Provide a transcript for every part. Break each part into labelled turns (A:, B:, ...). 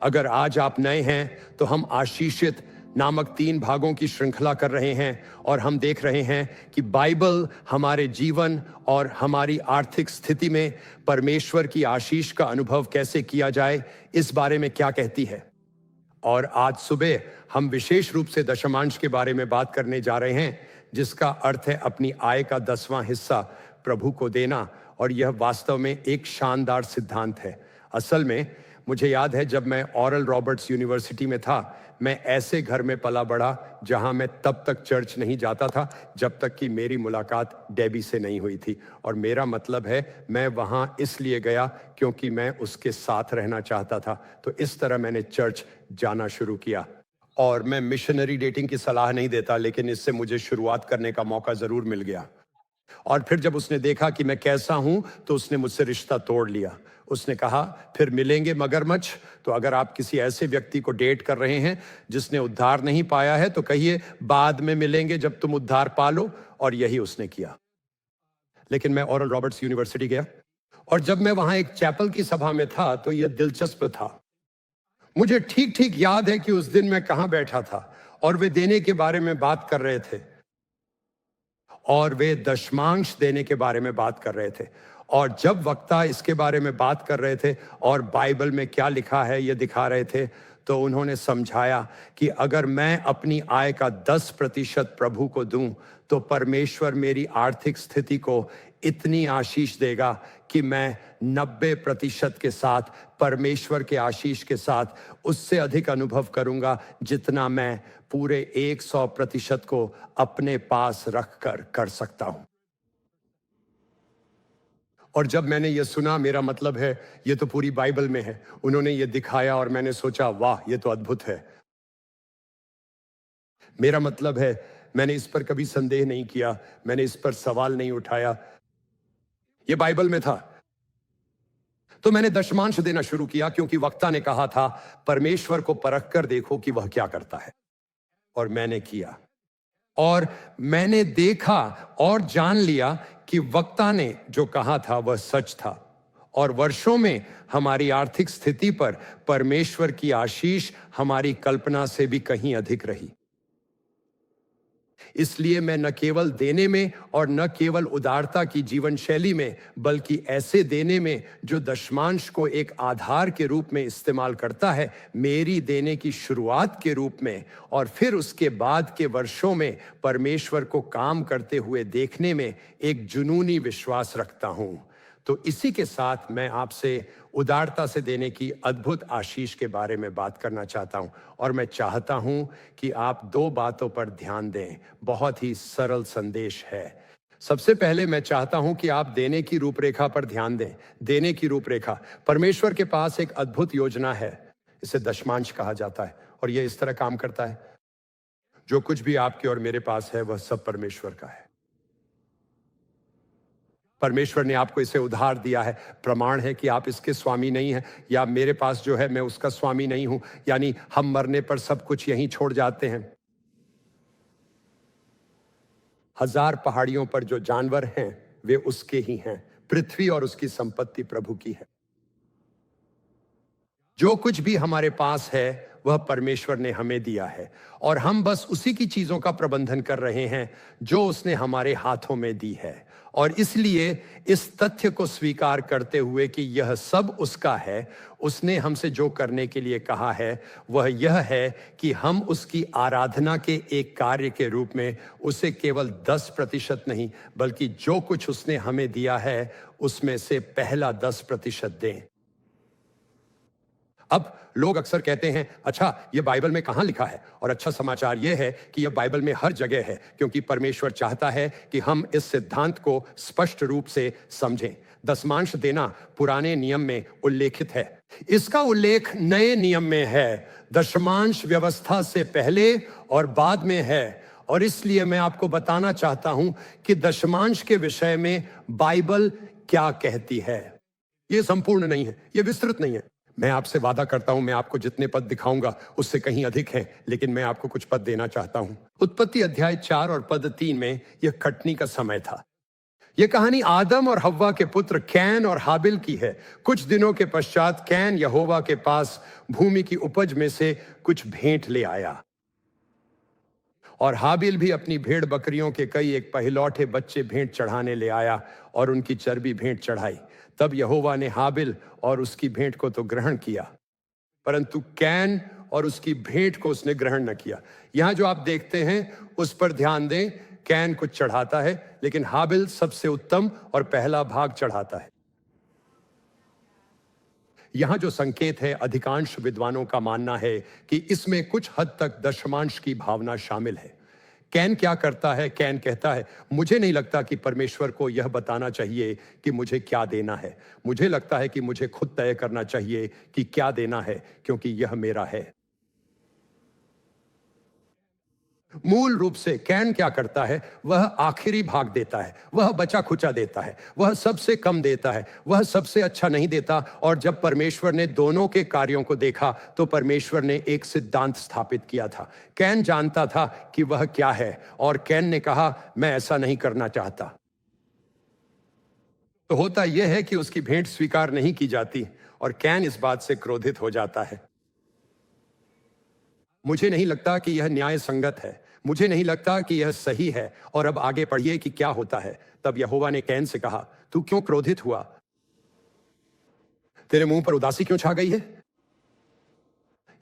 A: अगर आज आप नए हैं तो हम आशीषित नामक 3 भागों की श्रृंखला कर रहे हैं और हम देख रहे हैं कि बाइबल हमारे जीवन और हमारी आर्थिक स्थिति में परमेश्वर की आशीष का अनुभव कैसे किया जाए, इस बारे में क्या कहती है। और आज सुबह हम विशेष रूप से दशमांश के बारे में बात करने जा रहे हैं, जिसका अर्थ है अपनी आय का 10वां हिस्सा प्रभु को देना। और यह वास्तव में एक शानदार सिद्धांत है। असल में मुझे याद है जब मैं ओरल रॉबर्ट्स यूनिवर्सिटी में था, मैं ऐसे घर में पला बड़ा जहां मैं तब तक चर्च नहीं जाता था जब तक कि मेरी मुलाकात डेबी से नहीं हुई थी। और मेरा मतलब है मैं वहां इसलिए गया क्योंकि मैं उसके साथ रहना चाहता था। तो इस तरह मैंने चर्च जाना शुरू किया। और मैं मिशनरी डेटिंग की सलाह नहीं देता, लेकिन इससे मुझे शुरुआत करने का मौका जरूर मिल गया। और फिर जब उसने देखा कि मैं कैसा हूं तो उसने मुझसे रिश्ता तोड़ लिया। उसने कहा फिर मिलेंगे मगरमच्छ। तो अगर आप किसी ऐसे व्यक्ति को डेट कर रहे हैं जिसने उद्धार नहीं पाया है तो कहिए बाद में मिलेंगे जब तुम उद्धार पा लो। और यही उसने किया। लेकिन मैं ओरल रॉबर्ट्स यूनिवर्सिटी गया और जब मैं वहां एक चैपल की सभा में था तो यह दिलचस्प था। मुझे ठीक ठीक याद है कि उस दिन मैं कहां बैठा था और वे देने के बारे में बात कर रहे थे और वे दशमांश देने के बारे में बात कर रहे थे। और जब वक्ता इसके बारे में बात कर रहे थे और बाइबल में क्या लिखा है ये दिखा रहे थे, तो उन्होंने समझाया कि अगर मैं अपनी आय का 10% प्रभु को दूं तो परमेश्वर मेरी आर्थिक स्थिति को इतनी आशीष देगा कि मैं 90% के साथ, परमेश्वर के आशीष के साथ उससे अधिक अनुभव करूंगा जितना मैं पूरे 100% को अपने पास रखकर कर सकता हूं। और जब मैंने ये सुना, मेरा मतलब है ये तो पूरी बाइबल में है, उन्होंने ये दिखाया और मैंने सोचा वाह ये तो अद्भुत है। मेरा मतलब है मैंने इस पर कभी संदेह नहीं किया, मैंने इस पर सवाल नहीं उठाया, ये बाइबल में था। तो मैंने दशमांश देना शुरू किया क्योंकि वक्ता ने कहा था परमेश्वर को परख कर देखो कि वह क्या करता है। और मैंने किया और मैंने देखा और जान लिया कि वक्ता ने जो कहा था वह सच था। और वर्षों में हमारी आर्थिक स्थिति पर परमेश्वर की आशीष हमारी कल्पना से भी कहीं अधिक रही। इसलिए मैं न केवल देने में और न केवल उदारता की जीवन शैली में, बल्कि ऐसे देने में जो दशमांश को एक आधार के रूप में इस्तेमाल करता है, मेरी देने की शुरुआत के रूप में, और फिर उसके बाद के वर्षों में परमेश्वर को काम करते हुए देखने में एक जुनूनी विश्वास रखता हूं। तो इसी के साथ मैं आपसे उदारता से देने की अद्भुत आशीष के बारे में बात करना चाहता हूं। और मैं चाहता हूं कि आप 2 बातों पर ध्यान दें। बहुत ही सरल संदेश है। सबसे पहले मैं चाहता हूं कि आप देने की रूपरेखा पर ध्यान दें। देने की रूपरेखा, परमेश्वर के पास एक अद्भुत योजना है, इसे दशमांश कहा जाता है। और यह इस तरह काम करता है, जो कुछ भी आपके और मेरे पास है वह सब परमेश्वर का है। परमेश्वर ने आपको इसे उधार दिया है। प्रमाण है कि आप इसके स्वामी नहीं हैं, या मेरे पास जो है मैं उसका स्वामी नहीं हूं। यानी हम मरने पर सब कुछ यहीं छोड़ जाते हैं। 1000 पहाड़ियों पर जो जानवर हैं वे उसके ही हैं। पृथ्वी और उसकी संपत्ति प्रभु की है। जो कुछ भी हमारे पास है वह परमेश्वर ने हमें दिया है और हम बस उसी की चीजों का प्रबंधन कर रहे हैं जो उसने हमारे हाथों में दी है। और इसलिए इस तथ्य को स्वीकार करते हुए कि यह सब उसका है, उसने हमसे जो करने के लिए कहा है वह यह है कि हम उसकी आराधना के एक कार्य के रूप में उसे केवल 10% नहीं, बल्कि जो कुछ उसने हमें दिया है उसमें से पहला 10% दें। अब लोग अक्सर कहते हैं अच्छा ये बाइबल में कहां लिखा है, और अच्छा समाचार यह है कि यह बाइबल में हर जगह है, क्योंकि परमेश्वर चाहता है कि हम इस सिद्धांत को स्पष्ट रूप से समझें। दशमांश देना पुराने नियम में उल्लेखित है, इसका उल्लेख नए नियम में है। दशमांश व्यवस्था से पहले और बाद में है। और इसलिए मैं आपको बताना चाहता हूं कि दशमांश के विषय में बाइबल क्या कहती है। यह संपूर्ण नहीं है, यह विस्तृत नहीं है। मैं आपसे वादा करता हूं मैं आपको जितने पद दिखाऊंगा उससे कहीं अधिक है, लेकिन मैं आपको कुछ पद देना चाहता हूं। उत्पत्ति अध्याय 4 और पद 3 में यह कटनी का समय था। यह कहानी आदम और हव्वा के पुत्र कैन और हाबिल की है। कुछ दिनों के पश्चात कैन यहोवा के पास भूमि की उपज में से कुछ भेंट ले आया, और हाबिल भी अपनी भेड़ बकरियों के कई एक पहिलौठे बच्चे भेंट चढ़ाने ले आया और उनकी चर्बी भेंट चढ़ाई। तब यहोवा ने हाबिल और उसकी भेंट को तो ग्रहण किया, परंतु कैन और उसकी भेंट को उसने ग्रहण न किया। यहां जो आप देखते हैं उस पर ध्यान दें। कैन कुछ चढ़ाता है, लेकिन हाबिल सबसे उत्तम और पहला भाग चढ़ाता है। यहां जो संकेत है, अधिकांश विद्वानों का मानना है कि इसमें कुछ हद तक दशमांश की भावना शामिल है। कैन क्या करता है? कैन कहता है, मुझे नहीं लगता कि परमेश्वर को यह बताना चाहिए कि मुझे क्या देना है। मुझे लगता है कि मुझे खुद तय करना चाहिए कि क्या देना है, क्योंकि यह मेरा है। मूल रूप से कैन क्या करता है? वह आखिरी भाग देता है, वह बचा खुचा देता है, वह सबसे कम देता है, वह सबसे अच्छा नहीं देता। और जब परमेश्वर ने दोनों के कार्यों को देखा तो परमेश्वर ने एक सिद्धांत स्थापित किया था। कैन जानता था कि वह क्या है, और कैन ने कहा, मैं ऐसा नहीं करना चाहता। तो होता यह है कि उसकी भेंट स्वीकार नहीं की जाती और कैन इस बात से क्रोधित हो जाता है। मुझे नहीं लगता कि यह न्याय संगत है, मुझे नहीं लगता कि यह सही है। और अब आगे पढ़िए कि क्या होता है। तब यहोवा ने कैन से कहा, तू क्यों क्रोधित हुआ? तेरे मुंह पर उदासी क्यों छा गई है?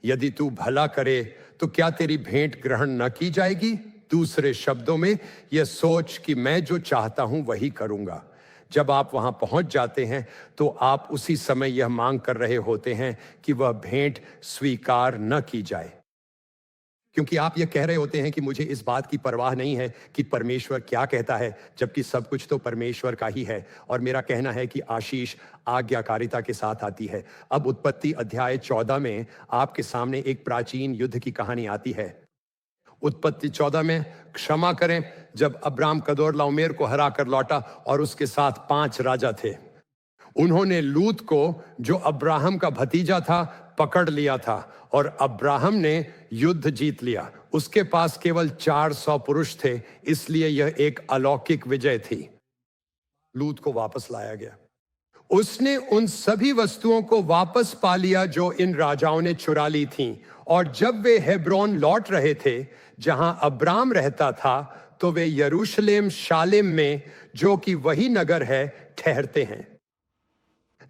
A: यदि तू भला करे तो क्या तेरी भेंट ग्रहण न की जाएगी? दूसरे शब्दों में, यह सोच कि मैं जो चाहता हूं वही करूंगा। जब आप वहां पहुंच जाते हैं तो आप उसी समय यह मांग कर रहे होते हैं कि वह भेंट स्वीकार न की जाए, क्योंकि आप यह कह रहे होते हैं कि मुझे इस बात की परवाह नहीं है कि परमेश्वर क्या कहता है, जबकि सब कुछ तो परमेश्वर का ही है। और मेरा कहना है कि आशीष आज्ञाकारिता के साथ आती है। अब उत्पत्ति अध्याय 14 में आपके सामने एक प्राचीन युद्ध की कहानी आती है। उत्पत्ति 14 में, क्षमा करें, जब अब्राम कदोर्लाओमेर को हरा कर लौटा और उसके साथ 5 राजा थे, उन्होंने लूत को, जो अब्राहम का भतीजा था, पकड़ लिया था और अब्राहम ने युद्ध जीत लिया। उसके पास केवल 400 पुरुष थे, इसलिए यह एक अलौकिक विजय थी। लूत को वापस लाया गया। उसने उन सभी वस्तुओं को वापस पा लिया जो इन राजाओं ने चुरा ली थीं। और जब वे हेब्रोन लौट रहे थे, जहां अब्राम रहता था, तो वे यरूशलेम शालेम में, जो कि वही नगर है, ठहरते हैं।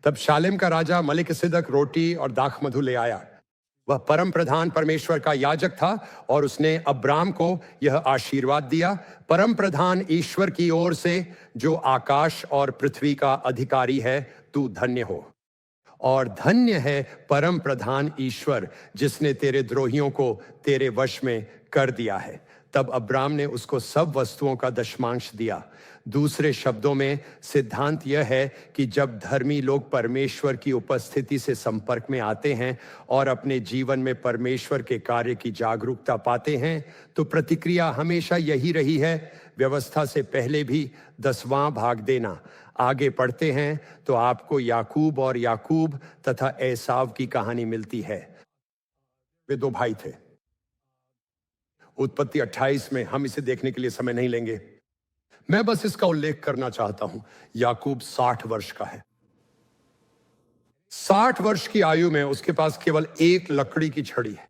A: तब शालेम का राजा मलिकिसिदक रोटी और दाख मधु ले आया। वह परम प्रधान परमेश्वर का याजक था और उसने अब्राम को यह आशीर्वाद दिया, परम प्रधान ईश्वर की ओर से, जो आकाश और पृथ्वी का अधिकारी है, तू धन्य हो। और धन्य है परम प्रधान ईश्वर, जिसने तेरे द्रोहियों को तेरे वश में कर दिया है। तब अब्राम ने उसको सब वस्तुओं का दशमांश दिया। दूसरे शब्दों में, सिद्धांत यह है कि जब धर्मी लोग परमेश्वर की उपस्थिति से संपर्क में आते हैं और अपने जीवन में परमेश्वर के कार्य की जागरूकता पाते हैं, तो प्रतिक्रिया हमेशा यही रही है, व्यवस्था से पहले भी 10वां भाग देना। आगे पढ़ते हैं तो आपको याकूब और याकूब तथा एसाव की कहानी मिलती है। वे 2 भाई थे। उत्पत्ति 28 में, हम इसे देखने के लिए समय नहीं लेंगे, मैं बस इसका उल्लेख करना चाहता हूं। याकूब 60 वर्ष का है। 60 वर्ष की आयु में उसके पास केवल एक लकड़ी की छड़ी है,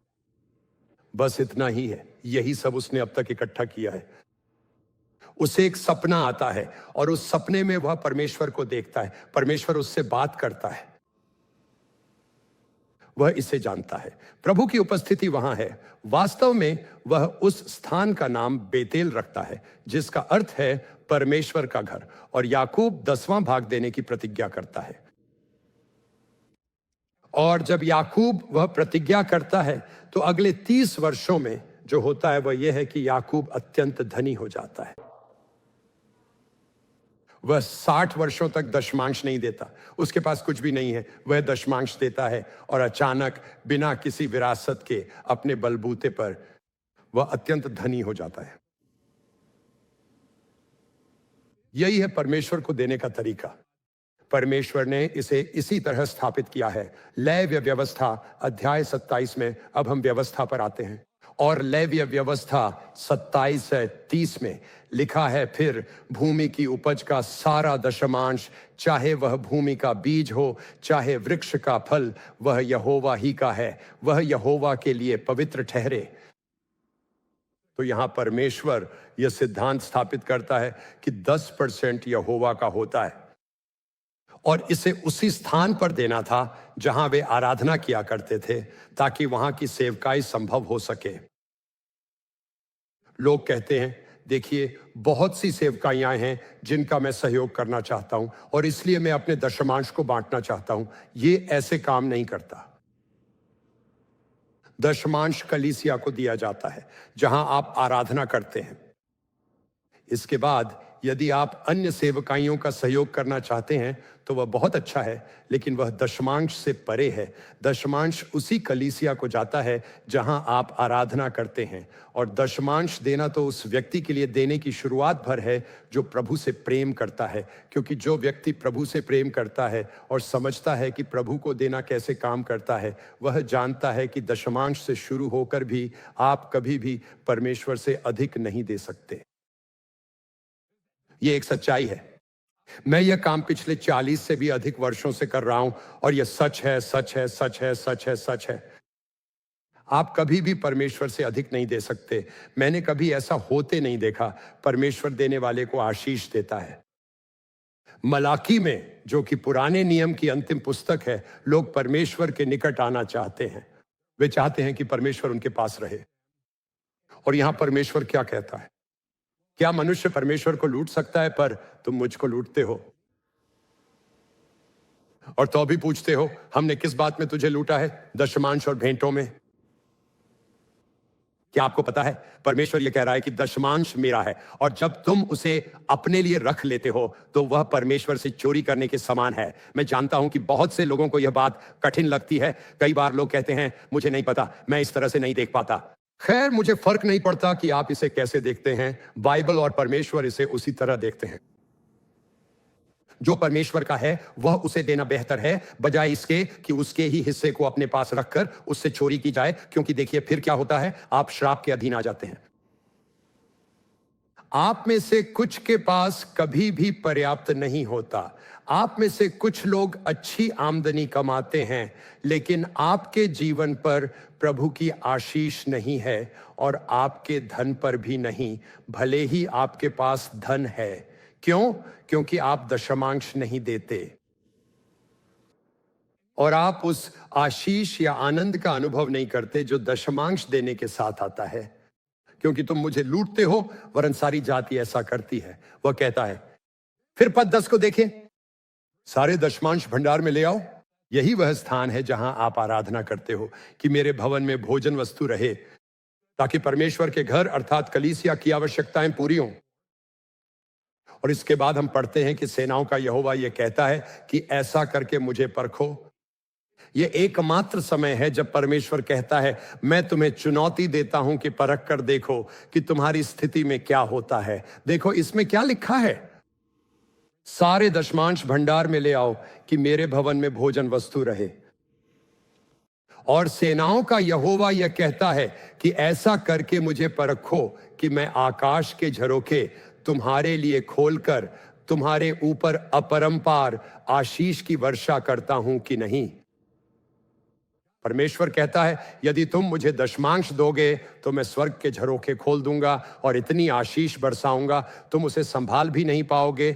A: बस इतना ही है। यही सब उसने अब तक इकट्ठा किया है। उसे एक सपना आता है और उस सपने में वह परमेश्वर को देखता है, परमेश्वर उससे बात करता है, वह इसे जानता है, प्रभु की उपस्थिति वहां है। वास्तव में वह उस स्थान का नाम बेतेल रखता है, जिसका अर्थ है परमेश्वर का घर। और याकूब 10वां भाग देने की प्रतिज्ञा करता है। और जब याकूब वह प्रतिज्ञा करता है, तो अगले 30 वर्षों में जो होता है वह यह है कि याकूब अत्यंत धनी हो जाता है। वह 60 वर्षों तक दशमांश नहीं देता, उसके पास कुछ भी नहीं है, वह दशमांश देता है और अचानक बिना किसी विरासत के अपने बलबूते पर वह अत्यंत धनी हो जाता है। यही है परमेश्वर को देने का तरीका। परमेश्वर ने इसे इसी तरह स्थापित किया है। लेव्य व्यवस्था अध्याय 27 में अब हम व्यवस्था पर आते हैं। और लेव्य व्यवस्था 27:30 में लिखा है, फिर भूमि की उपज का सारा दशमांश, चाहे वह भूमि का बीज हो चाहे वृक्ष का फल, वह यहोवा ही का है, वह यहोवा के लिए पवित्र ठहरे। तो यहां परमेश्वर यह सिद्धांत स्थापित करता है कि 10% यहोवा का होता है, और इसे उसी स्थान पर देना था जहां वे आराधना किया करते थे, ताकि वहां की सेवकाई संभव हो सके। लोग कहते हैं, देखिए बहुत सी सेवकाइयां हैं जिनका मैं सहयोग करना चाहता हूं और इसलिए मैं अपने दशमांश को बांटना चाहता हूं। ये ऐसे काम नहीं करता। दशमांश कलीसिया को दिया जाता है जहां आप आराधना करते हैं। इसके बाद यदि आप अन्य सेवकाइयों का सहयोग करना चाहते हैं तो वह बहुत अच्छा है, लेकिन वह दशमांश से परे है। दशमांश उसी कलीसिया को जाता है जहां आप आराधना करते हैं, और दशमांश देना तो उस व्यक्ति के लिए देने की शुरुआत भर है जो प्रभु से प्रेम करता है, क्योंकि जो व्यक्ति प्रभु से प्रेम करता है और समझता है कि प्रभु को देना कैसे काम करता है, वह जानता है कि दशमांश से शुरू होकर भी आप कभी भी परमेश्वर से अधिक नहीं दे सकते। यह एक सच्चाई है। मैं यह काम पिछले 40 से भी अधिक वर्षों से कर रहा हूं, और यह सच है, सच है, सच है, सच है, सच है। आप कभी भी परमेश्वर से अधिक नहीं दे सकते। मैंने कभी ऐसा होते नहीं देखा। परमेश्वर देने वाले को आशीष देता है। मलाकी में, जो कि पुराने नियम की अंतिम पुस्तक है, लोग परमेश्वर के निकट आना चाहते हैं। वे चाहते हैं कि परमेश्वर उनके पास रहे। और यहां परमेश्वर क्या कहता है? क्या मनुष्य परमेश्वर को लूट सकता है? पर तुम मुझको लूटते हो, और तो भी पूछते हो हमने किस बात में तुझे लूटा है? दशमांश और भेंटों में। क्या आपको पता है परमेश्वर यह कह रहा है कि दशमांश मेरा है, और जब तुम उसे अपने लिए रख लेते हो तो वह परमेश्वर से चोरी करने के समान है। मैं जानता हूं कि बहुत से लोगों को यह बात कठिन लगती है। कई बार लोग कहते हैं मुझे नहीं पता, मैं इस तरह से नहीं देख पाता। खैर, मुझे फर्क नहीं पड़ता कि आप इसे कैसे देखते हैं। बाइबल और परमेश्वर इसे उसी तरह देखते हैं। जो परमेश्वर का है वह उसे देना बेहतर है, बजाय इसके कि उसके ही हिस्से को अपने पास रखकर उससे चोरी की जाए। क्योंकि देखिए फिर क्या होता है, आप श्राप के अधीन आ जाते हैं। आप में से कुछ के पास कभी भी पर्याप्त नहीं होता। आप में से कुछ लोग अच्छी आमदनी कमाते हैं, लेकिन आपके जीवन पर प्रभु की आशीष नहीं है, और आपके धन पर भी नहीं, भले ही आपके पास धन है। क्यों? क्योंकि आप दशमांश नहीं देते, और आप उस आशीष या आनंद का अनुभव नहीं करते जो दशमांश देने के साथ आता है। क्योंकि तुम मुझे लूटते हो, वरन सारी जाति ऐसा करती है। वह कहता है, फिर पद 10 को देखें, सारे दशमांश भंडार में ले आओ। यही वह स्थान है जहां आप आराधना करते हो कि मेरे भवन में भोजन वस्तु रहे, ताकि परमेश्वर के घर अर्थात कलीसिया की आवश्यकताएं पूरी हों। और इसके बाद हम पढ़ते हैं कि सेनाओं का यहोवा यह कहता है कि ऐसा करके मुझे परखो। यह एकमात्र समय है जब परमेश्वर कहता है, मैं तुम्हें चुनौती देता हूं कि परख कर देखो कि तुम्हारी स्थिति में क्या होता है। देखो इसमें क्या लिखा है, सारे दशमांश भंडार में ले आओ कि मेरे भवन में भोजन वस्तु रहे। और सेनाओं का यहोवा यह कहता है कि ऐसा करके मुझे परखो कि मैं आकाश के झरोखे तुम्हारे लिए खोलकर तुम्हारे ऊपर अपरंपार आशीष की वर्षा करता हूं कि नहीं। परमेश्वर कहता है, यदि तुम मुझे दशमांश दोगे तो मैं स्वर्ग के झरोखे खोल दूंगा और इतनी आशीष बरसाऊंगा तुम उसे संभाल भी नहीं पाओगे,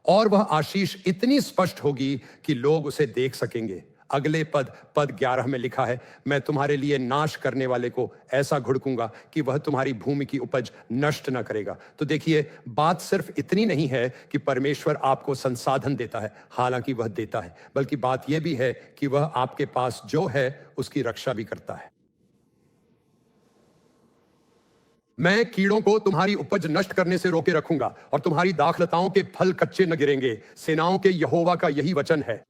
A: और वह आशीष इतनी स्पष्ट होगी कि लोग उसे देख सकेंगे। अगले पद 11 में लिखा है, मैं तुम्हारे लिए नाश करने वाले को ऐसा घुड़कूंगा कि वह तुम्हारी भूमि की उपज नष्ट न करेगा। तो देखिए, बात सिर्फ इतनी नहीं है कि परमेश्वर आपको संसाधन देता है, हालांकि वह देता है, बल्कि बात यह भी है कि वह आपके पास जो है उसकी रक्षा भी करता है। मैं कीड़ों को तुम्हारी उपज नष्ट करने से रोके रखूंगा और तुम्हारी दाखलताओं के फल कच्चे न गिरेंगे। सेनाओं के यहोवा का यही वचन है।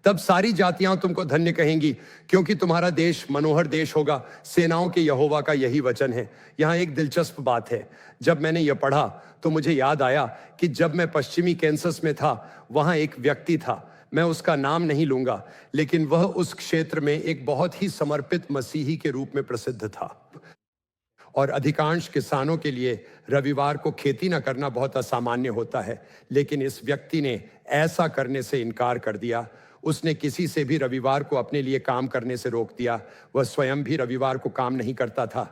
A: तब सारी जातियां तुमको धन्य कहेंगी, क्योंकि तुम्हारा देश मनोहर देश होगा। सेनाओं के यहोवा का यही वचन है। यहां एक दिलचस्प बात है। जब मैंने यह पढ़ा तो मुझे याद आया कि जब मैं पश्चिमी कैंसस में था, वहां एक व्यक्ति था। मैं उसका नाम नहीं लूंगा, लेकिन वह उस क्षेत्र में एक बहुत ही समर्पित मसीही के रूप में प्रसिद्ध था। और अधिकांश किसानों के लिए रविवार को खेती न करना बहुत असामान्य होता है, लेकिन इस व्यक्ति ने ऐसा करने से इनकार कर दिया। उसने किसी से भी रविवार को अपने लिए काम करने से रोक दिया। वह स्वयं भी रविवार को काम नहीं करता था।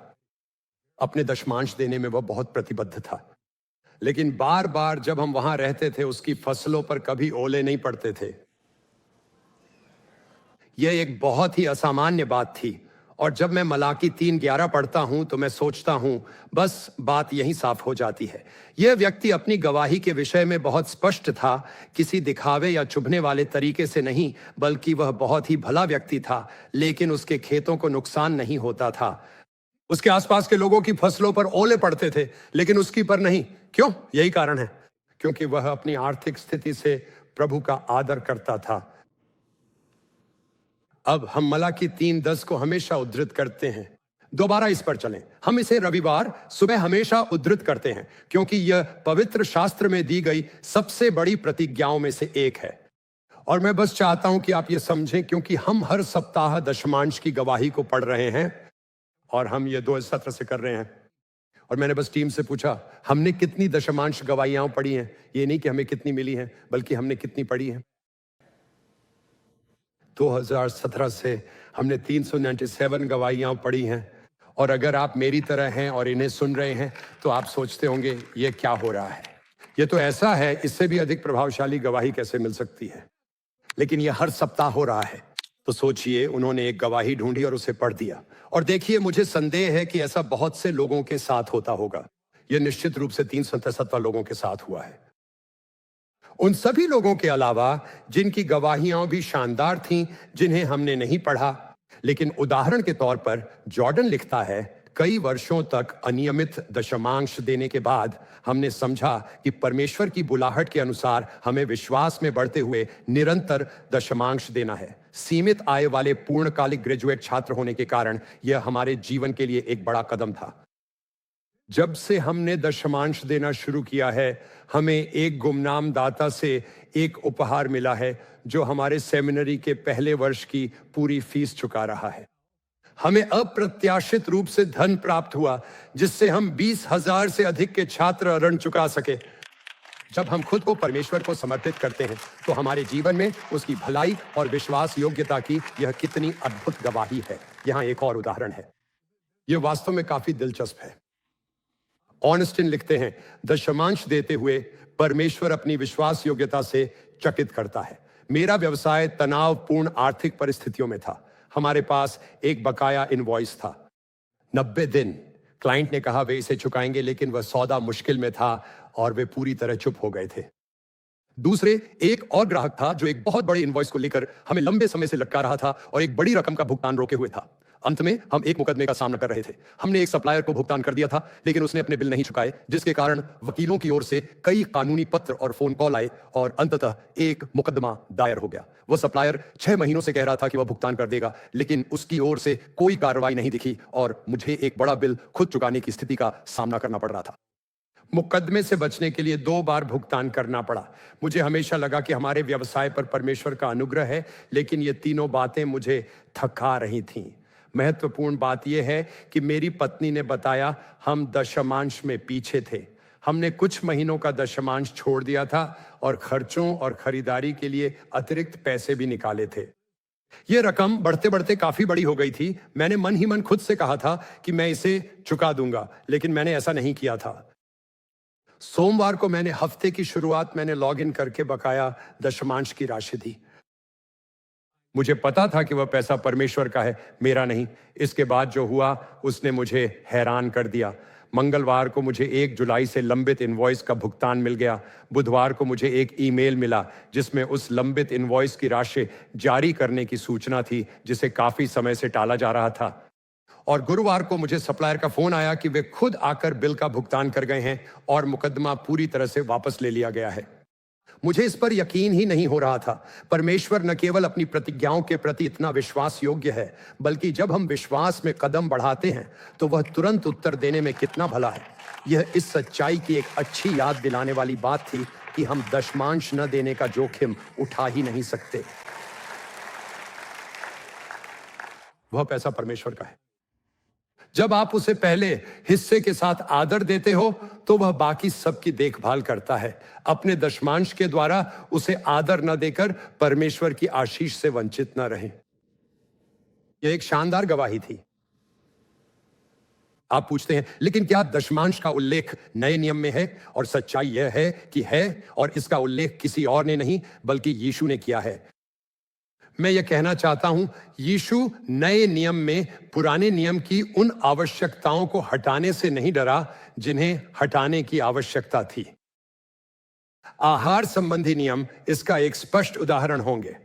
A: अपने दशमांश देने में वह बहुत प्रतिबद्ध था, लेकिन बार बार जब हम वहां रहते थे उसकी फसलों पर कभी ओले नहीं पड़ते थे। यह एक बहुत ही असामान्य बात थी। और जब मैं मलाकी 3:11 पढ़ता हूं तो मैं सोचता हूं बस बात यहीं साफ हो जाती है। यह व्यक्ति अपनी गवाही के विषय में बहुत स्पष्ट था, किसी दिखावे या चुभने वाले तरीके से नहीं, बल्कि वह बहुत ही भला व्यक्ति था, लेकिन उसके खेतों को नुकसान नहीं होता था। उसके आसपास के लोगों की फसलों पर ओले पड़ते थे, लेकिन उसकी पर नहीं। क्यों? यही कारण है, क्योंकि वह अपनी आर्थिक स्थिति से प्रभु का आदर करता था। अब हम मलाकी 3:10 को हमेशा उद्धृत करते हैं। दोबारा इस पर चलें। हम इसे रविवार सुबह हमेशा उद्धृत करते हैं, क्योंकि यह पवित्र शास्त्र में दी गई सबसे बड़ी प्रतिज्ञाओं में से एक है। और मैं बस चाहता हूं कि आप ये समझें, क्योंकि हम हर सप्ताह दशमांश की गवाही को पढ़ रहे हैं और हम ये 2 सत्र से कर रहे हैं। और मैंने बस टीम से पूछा, हमने कितनी दशमांश गवाहियां पढ़ी हैं? ये नहीं कि हमें कितनी मिली हैं, बल्कि हमने कितनी पढ़ी हैं। 2017 से हमने 397 गवाहियां पढ़ी हैं। और अगर आप मेरी तरह हैं और इन्हें सुन रहे हैं तो आप सोचते होंगे ये क्या हो रहा है, ये तो ऐसा है, इससे भी अधिक प्रभावशाली गवाही कैसे मिल सकती है। लेकिन ये हर सप्ताह हो रहा है। तो सोचिए, उन्होंने एक गवाही ढूंढी और उसे पढ़ दिया। और देखिए, मुझे संदेह है कि ऐसा बहुत से लोगों के साथ होता होगा। यह निश्चित रूप से 377 लोगों के साथ हुआ है। उन सभी लोगों के अलावा जिनकी गवाहियां भी शानदार थीं, जिन्हें हमने नहीं पढ़ा। लेकिन उदाहरण के तौर पर जॉर्डन लिखता है, कई वर्षों तक अनियमित दशमांश देने के बाद हमने समझा कि परमेश्वर की बुलाहट के अनुसार हमें विश्वास में बढ़ते हुए निरंतर दशमांश देना है। सीमित आय वाले पूर्णकालिक ग्रेजुएट छात्र होने के कारण यह हमारे जीवन के लिए एक बड़ा कदम था। जब से हमने दशमांश देना शुरू किया है, हमें एक गुमनाम दाता से एक उपहार मिला है, जो हमारे सेमिनरी के पहले वर्ष की पूरी फीस चुका रहा है। हमें अप्रत्याशित रूप से धन प्राप्त हुआ, जिससे हम 20,000 से अधिक के छात्र ऋण चुका सके। जब हम खुद को परमेश्वर को समर्पित करते हैं, तो हमारे जीवन में उसकी भलाई और विश्वास योग्यता की यह कितनी अद्भुत गवाही है। यहाँ एक और उदाहरण है, यह वास्तव में काफी दिलचस्प है। ऑनेस्टिन लिखते हैं, दशमांश देते हुए परमेश्वर अपनी विश्वास योग्यता से चकित करता है। मेरा व्यवसाय तनावपूर्ण आर्थिक परिस्थितियों में था। हमारे पास एक बकाया इनवॉइस था, 90 दिन। क्लाइंट ने कहा वे इसे चुकाएंगे, लेकिन वह सौदा मुश्किल में था और वे पूरी तरह चुप हो गए थे। दूसरे एक और ग्राहक था जो एक बहुत बड़े इनवॉइस को लेकर हमें लंबे समय से लटका रहा था और एक बड़ी रकम का भुगतान रोके हुए था। अंत में हम एक मुकदमे का सामना कर रहे थे। हमने एक सप्लायर को भुगतान कर दिया था, लेकिन उसने अपने बिल नहीं चुकाए, जिसके कारण वकीलों की ओर से कई कानूनी पत्र और फोन कॉल आए और अंततः एक मुकदमा दायर हो गया। वह सप्लायर 6 महीनों से कह रहा था कि वह भुगतान कर देगा, लेकिन उसकी ओर से कोई कार्रवाई नहीं दिखी और मुझे एक बड़ा बिल खुद चुकाने की स्थिति का सामना करना पड़ रहा था। मुकदमे से बचने के लिए 2 बार भुगतान करना पड़ा। मुझे हमेशा लगा कि हमारे व्यवसाय पर परमेश्वर का अनुग्रह है, लेकिन ये तीनों बातें मुझे थका रही थीं। महत्वपूर्ण बात यह है कि मेरी पत्नी ने बताया, हम दशमांश में पीछे थे। हमने कुछ महीनों का दशमांश छोड़ दिया था और खर्चों और खरीदारी के लिए अतिरिक्त पैसे भी निकाले थे। यह रकम बढ़ते बढ़ते काफी बड़ी हो गई थी। मैंने मन ही मन खुद से कहा था कि मैं इसे चुका दूंगा, लेकिन मैंने ऐसा नहीं किया था। सोमवार को मैंने हफ्ते की शुरुआत लॉग इन करके बकाया दशमांश की राशि दी। मुझे पता था कि वह पैसा परमेश्वर का है, मेरा नहीं। इसके बाद जो हुआ उसने मुझे हैरान कर दिया। मंगलवार को मुझे 1 जुलाई से लंबित इनवॉइस का भुगतान मिल गया। बुधवार को मुझे एक ईमेल मिला जिसमें उस लंबित इनवॉइस की राशि जारी करने की सूचना थी, जिसे काफी समय से टाला जा रहा था। और गुरुवार को मुझे सप्लायर का फोन आया कि वे खुद आकर बिल का भुगतान कर गए हैं और मुकदमा पूरी तरह से वापस ले लिया गया है। मुझे इस पर यकीन ही नहीं हो रहा था। परमेश्वर न केवल अपनी प्रतिज्ञाओं के प्रति इतना विश्वास योग्य है, बल्कि जब हम विश्वास में कदम बढ़ाते हैं तो वह तुरंत उत्तर देने में कितना भला है। यह इस सच्चाई की एक अच्छी याद दिलाने वाली बात थी कि हम दशमांश न देने का जोखिम उठा ही नहीं सकते। वह पैसा परमेश्वर का है। जब आप उसे पहले हिस्से के साथ आदर देते हो तो वह बाकी सबकी देखभाल करता है। अपने दशमांश के द्वारा उसे आदर न देकर परमेश्वर की आशीष से वंचित न रहें। यह एक शानदार गवाही थी। आप पूछते हैं, लेकिन क्या दशमांश का उल्लेख नए नियम में है? और सच्चाई यह है कि है, और इसका उल्लेख किसी और ने नहीं बल्कि यीशु ने किया है। मैं यह कहना चाहता हूं, यीशु नए नियम में पुराने नियम की उन आवश्यकताओं को हटाने से नहीं डरा जिन्हें हटाने की आवश्यकता थी। आहार संबंधी नियम इसका एक स्पष्ट उदाहरण होंगे।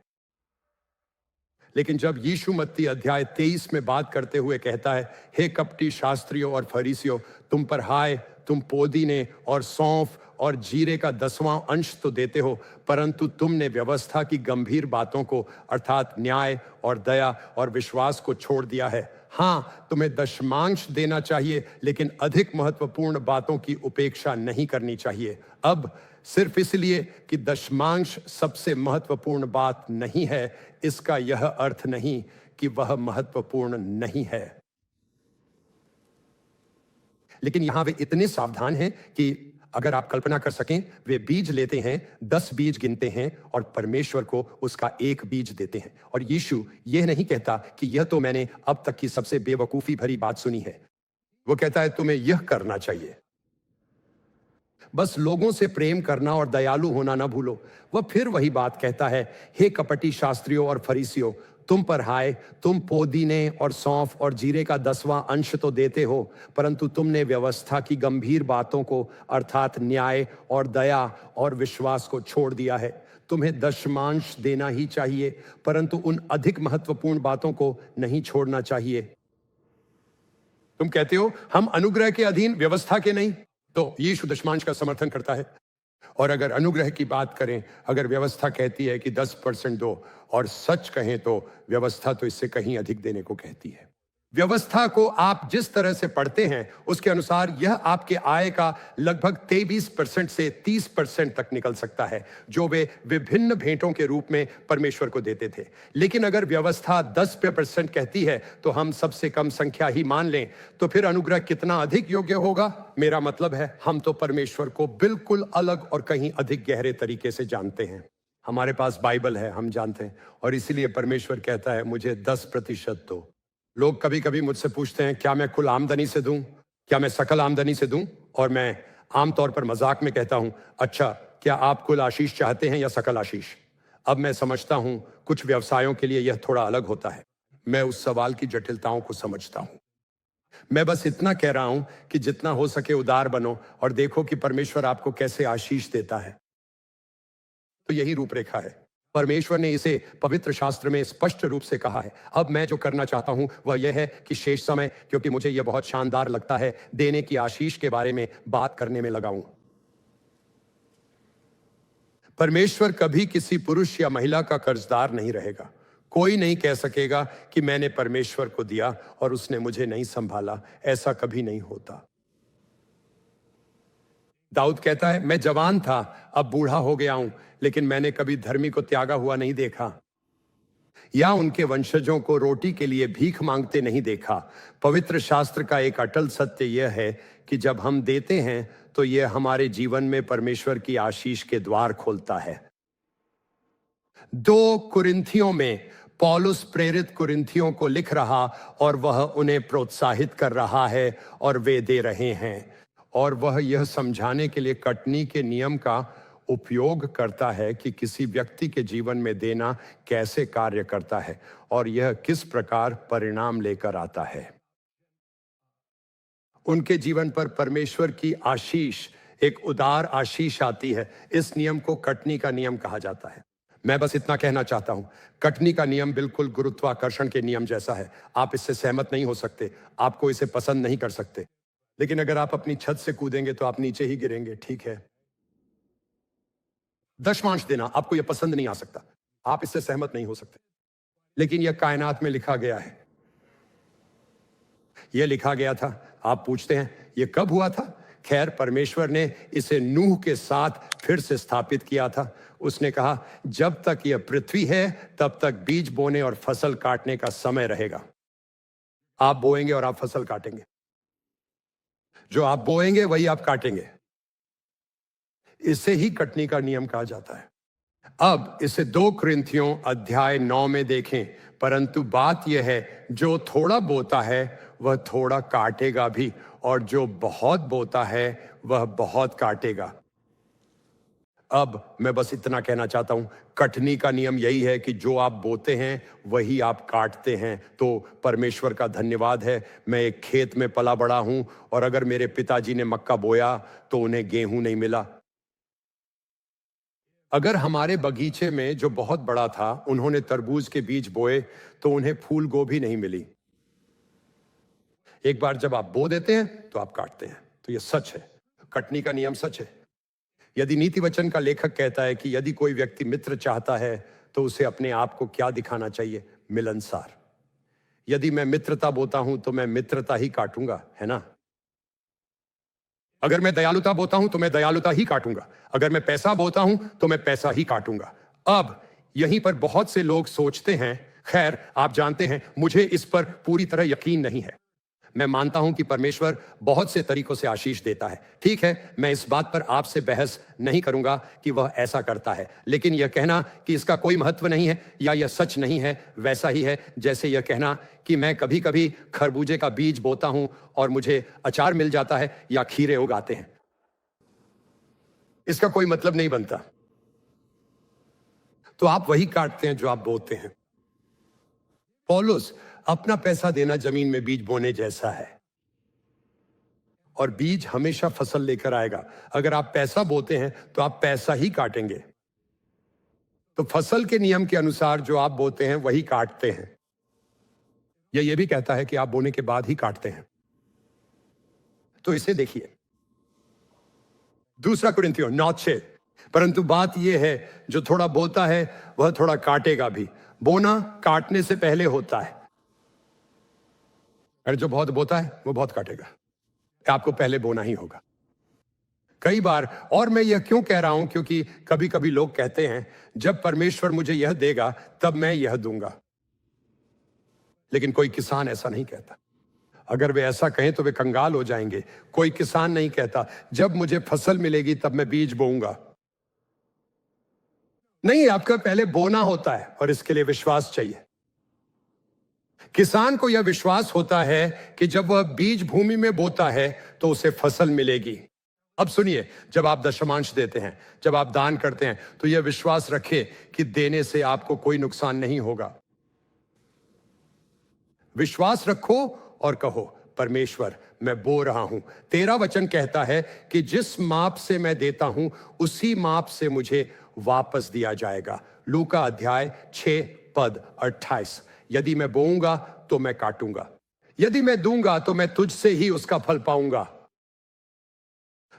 A: लेकिन जब यीशु मत्ती अध्याय 23 में बात करते हुए कहता है, हे कपटी शास्त्रियों और फरीसियों, तुम पर हाय, तुम पोदीने और सौंफ और जीरे का 10वां अंश तो देते हो, परंतु तुमने व्यवस्था की गंभीर बातों को अर्थात न्याय और दया और विश्वास को छोड़ दिया है। हाँ, तुम्हें दशमांश देना चाहिए, लेकिन अधिक महत्वपूर्ण बातों की उपेक्षा नहीं करनी चाहिए। अब सिर्फ इसलिए कि दशमांश सबसे महत्वपूर्ण बात नहीं है, इसका यह अर्थ नहीं कि वह महत्वपूर्ण नहीं है। लेकिन यहां वे इतने सावधान हैं कि अगर आप कल्पना कर सकें, वे बीज लेते हैं, 10 बीज गिनते हैं और परमेश्वर को उसका एक बीज देते हैं। और यीशु यह नहीं कहता कि यह तो मैंने अब तक की सबसे बेवकूफी भरी बात सुनी है। वो कहता है, तुम्हें यह करना चाहिए, बस लोगों से प्रेम करना और दयालु होना ना भूलो। वह फिर वही बात कहता है, हे कपटी शास्त्रियों और फरीसियों, तुम पर हाय, तुम पोदीने और सौंफ और जीरे का 10वां अंश तो देते हो, परंतु तुमने व्यवस्था की गंभीर बातों को अर्थात न्याय और दया और विश्वास को छोड़ दिया है। तुम्हें दशमांश देना ही चाहिए, परंतु उन अधिक महत्वपूर्ण बातों को नहीं छोड़ना चाहिए। तुम कहते हो हम अनुग्रह के अधीन, व्यवस्था के नहीं, तो यीशु दशमांश का समर्थन करता है। और अगर अनुग्रह की बात करें, अगर व्यवस्था कहती है कि 10% दो, और सच कहें तो व्यवस्था तो इससे कहीं अधिक देने को कहती है। व्यवस्था को आप जिस तरह से पढ़ते हैं उसके अनुसार यह आपके आय का लगभग 23% से 30% तक निकल सकता है, जो वे विभिन्न भेंटों के रूप में परमेश्वर को देते थे। लेकिन अगर व्यवस्था 10% कहती है तो हम सबसे कम संख्या ही मान लें, तो फिर अनुग्रह कितना अधिक योग्य होगा? मेरा मतलब है, हम तो परमेश्वर को बिल्कुल अलग और कहीं अधिक गहरे तरीके से जानते हैं। हमारे पास बाइबल है, हम जानते हैं, और इसीलिए परमेश्वर कहता है मुझे 10% दो। लोग कभी कभी मुझसे पूछते हैं, क्या मैं कुल आमदनी से दूं? क्या मैं सकल आमदनी से दूं? और मैं आमतौर पर मजाक में कहता हूं, अच्छा, क्या आप कुल आशीष चाहते हैं या सकल आशीष? अब मैं समझता हूं कुछ व्यवसायों के लिए यह थोड़ा अलग होता है। मैं उस सवाल की जटिलताओं को समझता हूं। मैं बस इतना कह रहा हूं कि जितना हो सके उदार बनो और देखो कि परमेश्वर आपको कैसे आशीष देता है। तो यही रूपरेखा है। परमेश्वर ने इसे पवित्र शास्त्र में स्पष्ट रूप से कहा है। अब मैं जो करना चाहता हूं वह यह है कि शेष समय, क्योंकि मुझे यह बहुत शानदार लगता है, देने की आशीष के बारे में बात करने में लगाऊं। परमेश्वर कभी किसी पुरुष या महिला का कर्जदार नहीं रहेगा। कोई नहीं कह सकेगा कि मैंने परमेश्वर को दिया और उसने मुझे नहीं संभाला। ऐसा कभी नहीं होता। दाऊद कहता है, मैं जवान था, अब बूढ़ा हो गया हूं, लेकिन मैंने कभी धर्मी को त्यागा हुआ नहीं देखा, या उनके वंशजों को रोटी के लिए भीख मांगते नहीं देखा। पवित्र शास्त्र का एक अटल सत्य यह है कि जब हम देते हैं तो यह हमारे जीवन में परमेश्वर की आशीष के द्वार खोलता है। 2 कुरिन्थियों में पौलुस प्रेरित कुरिन्थियों को लिख रहा और वह उन्हें प्रोत्साहित कर रहा है और वे दे रहे हैं, और वह यह समझाने के लिए कटनी के नियम का उपयोग करता है कि किसी व्यक्ति के जीवन में देना कैसे कार्य करता है और यह किस प्रकार परिणाम लेकर आता है। उनके जीवन पर परमेश्वर की आशीष, एक उदार आशीष आती है। इस नियम को कटनी का नियम कहा जाता है। मैं बस इतना कहना चाहता हूं, कटनी का नियम बिल्कुल गुरुत्वाकर्षण के नियम जैसा है। आप इससे सहमत नहीं हो सकते, आपको इसे पसंद नहीं कर सकते, लेकिन अगर आप अपनी छत से कूदेंगे तो आप नीचे ही गिरेंगे, ठीक है? दशमांश देना आपको यह पसंद नहीं आ सकता, आप इससे सहमत नहीं हो सकते, लेकिन यह कायनात में लिखा गया है। यह लिखा गया था। आप पूछते हैं, यह कब हुआ था? खैर, परमेश्वर ने इसे नूह के साथ फिर से स्थापित किया था। उसने कहा, जब तक यह पृथ्वी है तब तक बीज बोने और फसल काटने का समय रहेगा। आप बोएंगे और आप फसल काटेंगे। जो आप बोएंगे वही आप काटेंगे। इसे ही कटनी का नियम कहा जाता है। अब इसे 2 कुरिन्थियों अध्याय 9 में देखें। परंतु बात यह है, जो थोड़ा बोता है वह थोड़ा काटेगा भी, और जो बहुत बोता है वह बहुत काटेगा। अब मैं बस इतना कहना चाहता हूं, कटनी का नियम यही है कि जो आप बोते हैं वही आप काटते हैं। तो परमेश्वर का धन्यवाद है, मैं एक खेत में पला बड़ा हूं, और अगर मेरे पिताजी ने मक्का बोया तो उन्हें गेहूं नहीं मिला। अगर हमारे बगीचे में जो बहुत बड़ा था उन्होंने तरबूज के बीज बोए तो उन्हें फूल गोभी नहीं मिली। एक बार जब आप बो देते हैं तो आप काटते हैं। तो यह सच है, कटनी का नियम सच है। यदि नीति वचन का लेखक कहता है कि यदि कोई व्यक्ति मित्र चाहता है तो उसे अपने आप को क्या दिखाना चाहिए? मिलनसार। यदि मैं मित्रता बोता हूं तो मैं मित्रता ही काटूंगा, है ना? अगर मैं दयालुता बोता हूं तो मैं दयालुता ही काटूंगा। अगर मैं पैसा बोता हूं तो मैं पैसा ही काटूंगा। अब यहीं पर बहुत से लोग सोचते हैं, खैर आप जानते हैं मुझे इस पर पूरी तरह यकीन नहीं है। मैं मानता हूं कि परमेश्वर बहुत से तरीकों से आशीष देता है। ठीक है, मैं इस बात पर आपसे बहस नहीं करूंगा कि वह ऐसा करता है, लेकिन यह कहना कि इसका कोई महत्व नहीं है या यह सच नहीं है, वैसा ही है जैसे यह कहना कि मैं कभी कभी खरबूजे का बीज बोता हूं और मुझे अचार मिल जाता है या खीरे उगाते हैं। इसका कोई मतलब नहीं बनता। तो आप वही काटते हैं जो आप बोते हैं। पौलुस, अपना पैसा देना जमीन में बीज बोने जैसा है, और बीज हमेशा फसल लेकर आएगा। अगर आप पैसा बोते हैं तो आप पैसा ही काटेंगे। तो फसल के नियम के अनुसार जो आप बोते हैं वही काटते हैं। यह भी कहता है कि आप बोने के बाद ही काटते हैं। तो इसे देखिए, 2 कुरिन्थियों 9:6। परंतु बात यह है, जो थोड़ा बोता है वह थोड़ा काटेगा भी। बोना काटने से पहले होता है, और जो बहुत बोता है वो बहुत काटेगा। आपको पहले बोना ही होगा। कई बार, और मैं यह क्यों कह रहा हूं, क्योंकि कभी कभी लोग कहते हैं जब परमेश्वर मुझे यह देगा तब मैं यह दूंगा। लेकिन कोई किसान ऐसा नहीं कहता। अगर वे ऐसा कहें तो वे कंगाल हो जाएंगे। कोई किसान नहीं कहता जब मुझे फसल मिलेगी तब मैं बीज बोऊंगा। नहीं, आपका पहले बोना होता है और इसके लिए विश्वास चाहिए। किसान को यह विश्वास होता है कि जब वह बीज भूमि में बोता है तो उसे फसल मिलेगी। अब सुनिए, जब आप दशमांश देते हैं, जब आप दान करते हैं, तो यह विश्वास रखें कि देने से आपको कोई नुकसान नहीं होगा। विश्वास रखो और कहो, परमेश्वर मैं बो रहा हूं। तेरा वचन कहता है कि जिस माप से मैं देता हूं उसी माप से मुझे वापस दिया जाएगा। लूका अध्याय 6:28। यदि मैं बोऊंगा तो मैं काटूंगा, यदि मैं दूंगा तो मैं तुझसे ही उसका फल पाऊंगा।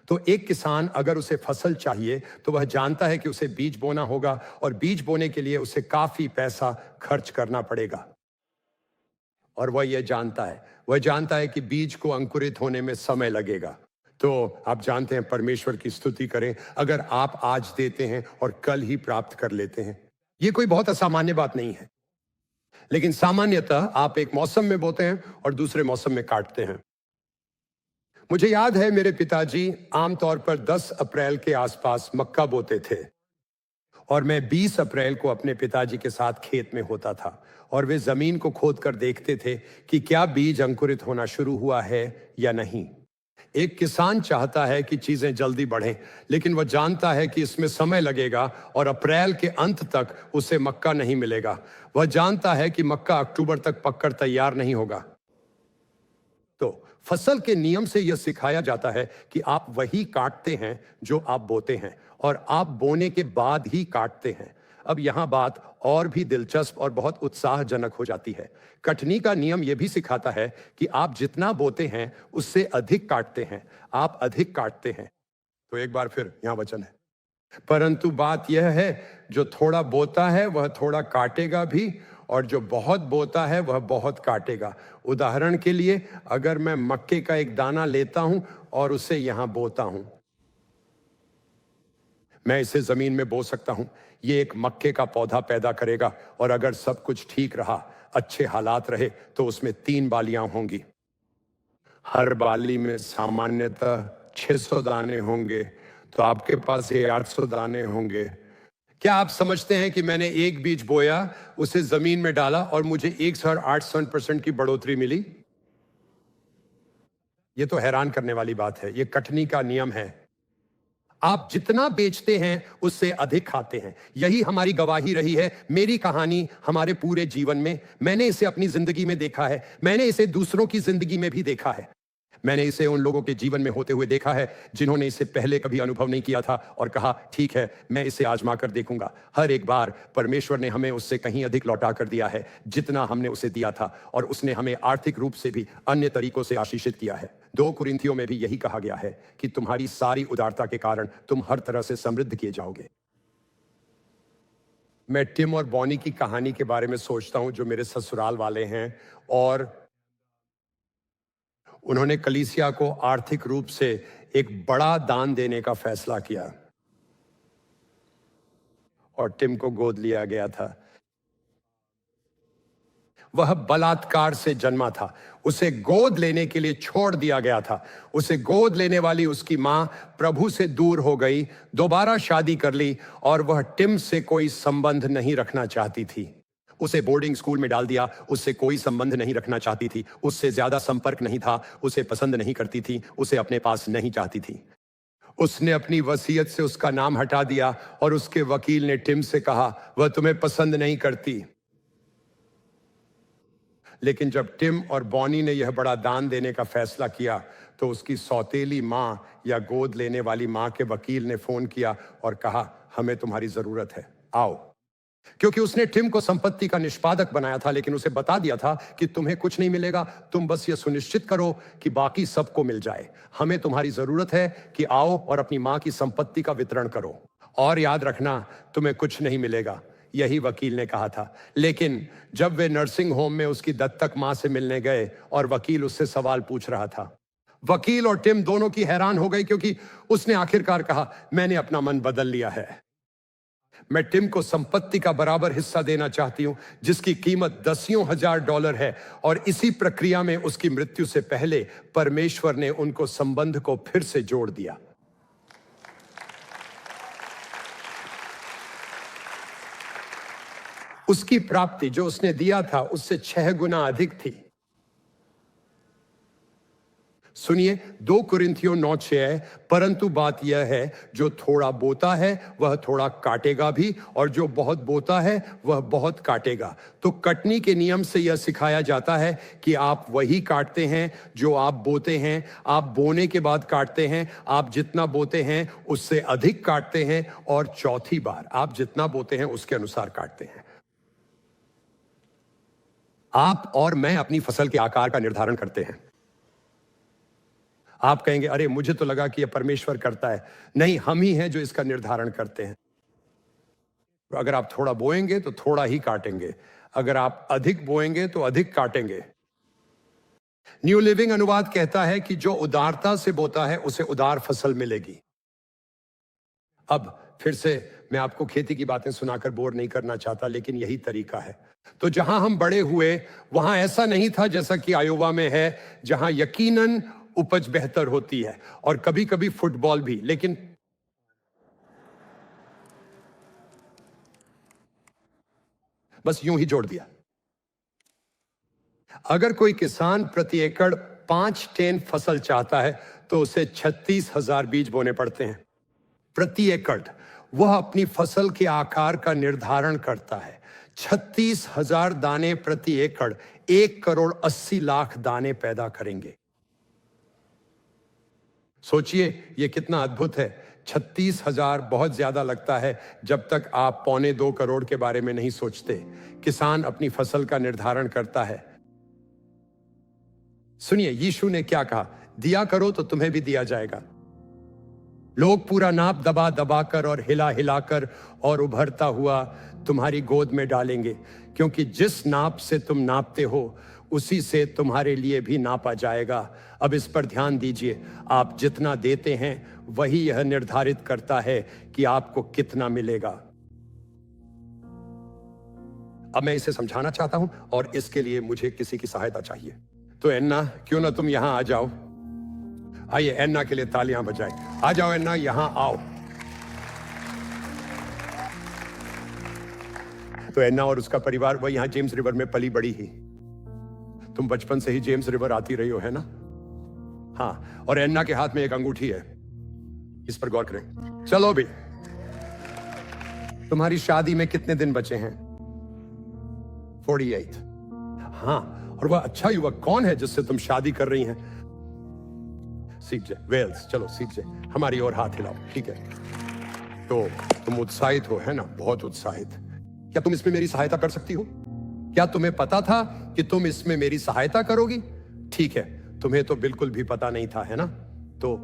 A: तो एक किसान अगर उसे फसल चाहिए तो वह जानता है कि उसे बीज बोना होगा, और बीज बोने के लिए उसे काफी पैसा खर्च करना पड़ेगा। और वह यह जानता है कि बीज को अंकुरित होने में समय लगेगा। तो आप जानते हैं, परमेश्वर की स्तुति करें अगर आप आज देते हैं और कल ही प्राप्त कर लेते हैं। यह कोई बहुत असामान्य बात नहीं है, लेकिन सामान्यतः आप एक मौसम में बोते हैं और दूसरे मौसम में काटते हैं। मुझे याद है, मेरे पिताजी आमतौर पर 10 अप्रैल के आसपास मक्का बोते थे, और मैं 20 अप्रैल को अपने पिताजी के साथ खेत में होता था, और वे जमीन को खोद कर देखते थे कि क्या बीज अंकुरित होना शुरू हुआ है या नहीं। एक किसान चाहता है कि चीजें जल्दी बढ़ें, लेकिन वह जानता है कि इसमें समय लगेगा और अप्रैल के अंत तक उसे मक्का नहीं मिलेगा। वह जानता है कि मक्का अक्टूबर तक पककर तैयार नहीं होगा। तो फसल के नियम से यह सिखाया जाता है कि आप वही काटते हैं जो आप बोते हैं, और आप बोने के बाद ही काटते हैं। अब यहां बात और भी दिलचस्प और बहुत उत्साहजनक हो जाती है। कटनी का नियम यह भी सिखाता है कि आप जितना बोते हैं उससे अधिक काटते हैं, आप अधिक काटते हैं। तो एक बार फिर यहां वचन है, परंतु बात यह है, जो थोड़ा बोता है वह थोड़ा काटेगा भी, और जो बहुत बोता है वह बहुत काटेगा। उदाहरण के लिए, अगर मैं मक्के का एक दाना लेता हूं और उसे यहां बोता हूं, मैं इसे जमीन में बो सकता हूं, ये एक मक्के का पौधा पैदा करेगा, और अगर सब कुछ ठीक रहा, अच्छे हालात रहे, तो उसमें 3 बालियां होंगी। हर बाली में सामान्यतः 600 दाने होंगे, तो आपके पास ये 800 दाने होंगे। क्या आप समझते हैं कि मैंने एक बीज बोया, उसे जमीन में डाला और मुझे 108% की बढ़ोतरी मिली? यह तो हैरान करने वाली बात है। यह कटनी का नियम है। आप जितना बेचते हैं उससे अधिक खाते हैं। यही हमारी गवाही रही है, मेरी कहानी हमारे पूरे जीवन में। मैंने इसे अपनी जिंदगी में देखा है, मैंने इसे दूसरों की जिंदगी में भी देखा है। मैंने इसे उन लोगों के जीवन में होते हुए देखा है जिन्होंने इसे पहले कभी अनुभव नहीं किया था और कहा, ठीक है, मैं इसे आजमा कर देखूंगा। हर एक बार परमेश्वर ने हमें उससे कहीं अधिक लौटा कर दिया है जितना हमने उसे दिया था, और उसने हमें आर्थिक रूप से भी अन्य तरीकों से आशीषित किया है। 2 कुरिन्थियों में भी यही कहा गया है कि तुम्हारी सारी उदारता के कारण तुम हर तरह से समृद्ध किए जाओगे। मैं टिम और बॉनी की कहानी के बारे में सोचता हूं, जो मेरे ससुराल वाले हैं, और उन्होंने कलीसिया को आर्थिक रूप से एक बड़ा दान देने का फैसला किया, और टिम को गोद लिया गया था। वह बलात्कार से जन्मा था, उसे गोद लेने के लिए छोड़ दिया गया था। उसे गोद लेने वाली उसकी मां प्रभु से दूर हो गई, दोबारा शादी कर ली, और वह टिम से कोई संबंध नहीं रखना चाहती थी। उसे बोर्डिंग स्कूल में डाल दिया, उससे कोई संबंध नहीं रखना चाहती थी, उससे ज्यादा संपर्क नहीं था, उसे पसंद नहीं करती थी, उसे अपने पास नहीं चाहती थी। उसने अपनी वसीयत से उसका नाम हटा दिया, और उसके वकील ने टिम से कहा, वह तुम्हें पसंद नहीं करती। लेकिन जब टिम और बॉनी ने यह बड़ा दान देने का फैसला किया, तो उसकी सौतेली मां या गोद लेने वाली मां के वकील ने फोन किया और कहा, हमें तुम्हारी जरूरत है, आओ। क्योंकि उसने टिम को संपत्ति का निष्पादक बनाया था, लेकिन उसे बता दिया था कि तुम्हें कुछ नहीं मिलेगा, तुम बस यह सुनिश्चित करो कि बाकी सबको मिल जाए। हमें तुम्हारी जरूरत है कि आओ और अपनी मां की संपत्ति का वितरण करो, और याद रखना, तुम्हें कुछ नहीं मिलेगा, यही वकील ने कहा था। लेकिन जब वे नर्सिंग होम में उसकी दत्तक मां से मिलने गए और वकील उससे सवाल पूछ रहा था, वकील और टिम दोनों की हैरान हो गई, क्योंकि उसने आखिरकार कहा, मैंने अपना मन बदल लिया है। मैं टिम को संपत्ति का बराबर हिस्सा देना चाहती हूं, जिसकी कीमत $10,000 है, और इसी प्रक्रिया में उसकी मृत्यु से पहले परमेश्वर ने उनको संबंध को फिर से जोड़ दिया। उसकी प्राप्ति जो उसने दिया था उससे 6 गुना अधिक थी। सुनिए 2 कुरिन्थियों 9:6, परंतु बात यह है, जो थोड़ा बोता है वह थोड़ा काटेगा भी, और जो बहुत बोता है वह बहुत काटेगा। तो कटनी के नियम से यह सिखाया जाता है कि आप वही काटते हैं जो आप बोते हैं। आप बोने के बाद काटते हैं, आप जितना बोते हैं उससे अधिक काटते हैं, और चौथी बार आप जितना बोते हैं उसके अनुसार काटते हैं। आप और मैं अपनी फसल के आकार का निर्धारण करते हैं। आप कहेंगे, अरे मुझे तो लगा कि यह परमेश्वर करता है। नहीं, हम ही हैं जो इसका निर्धारण करते हैं। अगर आप थोड़ा बोएंगे तो थोड़ा ही काटेंगे, अगर आप अधिक बोएंगे तो अधिक काटेंगे। न्यू लिविंग अनुवाद कहता है कि जो उदारता से बोता है उसे उदार फसल मिलेगी। अब फिर से मैं आपको खेती की बातें सुनाकर बोर नहीं करना चाहता, लेकिन यही तरीका है। तो जहां हम बड़े हुए वहां ऐसा नहीं था जैसा कि आयोवा में है, जहां यकीनन उपज बेहतर होती है, और कभी कभी फुटबॉल भी, लेकिन बस यूं ही जोड़ दिया। अगर कोई किसान प्रति एकड़ 5 टन फसल चाहता है तो उसे 36,000 बीज बोने पड़ते हैं प्रति एकड़। वह अपनी फसल के आकार का निर्धारण करता है। 36,000 दाने प्रति एकड़ 1,80,00,000 दाने पैदा करेंगे। सोचिए ये कितना अद्भुत है। 36,000 बहुत ज्यादा लगता है जब तक आप 1.25 करोड़ के बारे में नहीं सोचते। किसान अपनी फसल का निर्धारण करता है। सुनिए यीशु ने क्या कहा, दिया करो तो तुम्हें भी दिया जाएगा। लोग पूरा नाप दबा दबा कर और हिला हिला कर और उभरता हुआ तुम्हारी गोद में डालेंगे, क्योंकि जिस नाप से तुम नापते हो उसी से तुम्हारे लिए भी नापा जाएगा। अब इस पर ध्यान दीजिए, आप जितना देते हैं वही यह निर्धारित करता है कि आपको कितना मिलेगा। अब मैं इसे समझाना चाहता हूं और इसके लिए मुझे किसी की सहायता चाहिए। तो एन्ना, क्यों ना तुम यहां आ जाओ। आइए, एन्ना के लिए तालियां बजाएं। आ जाओ एन्ना, यहां आओ। तो एन्ना और उसका परिवार वह यहां जेम्स रिवर में पली बड़ी ही। तुम बचपन से ही जेम्स रिवर आती रही हो, है ना? हाँ, और एन्ना के हाथ में एक अंगूठी है, इस पर गौर करें। चलो भी, तुम्हारी शादी में कितने दिन बचे हैं? 48। हाँ, और वह अच्छा युवक कौन है जिससे तुम शादी कर रही हैं? सीख जाए वेल्स, चलो सीख जाए। हमारी ओर हाथ हिलाओ, ठीक है? तो तुम उत्साहित हो, है ना? बहुत उत्साहित। क्या तुम इसमें मेरी सहायता कर सकती हो? क्या तुम्हें पता था कि तुम इसमें मेरी सहायता करोगी? ठीक है, तुम्हें तो बिल्कुल भी पता नहीं था, है ना? तो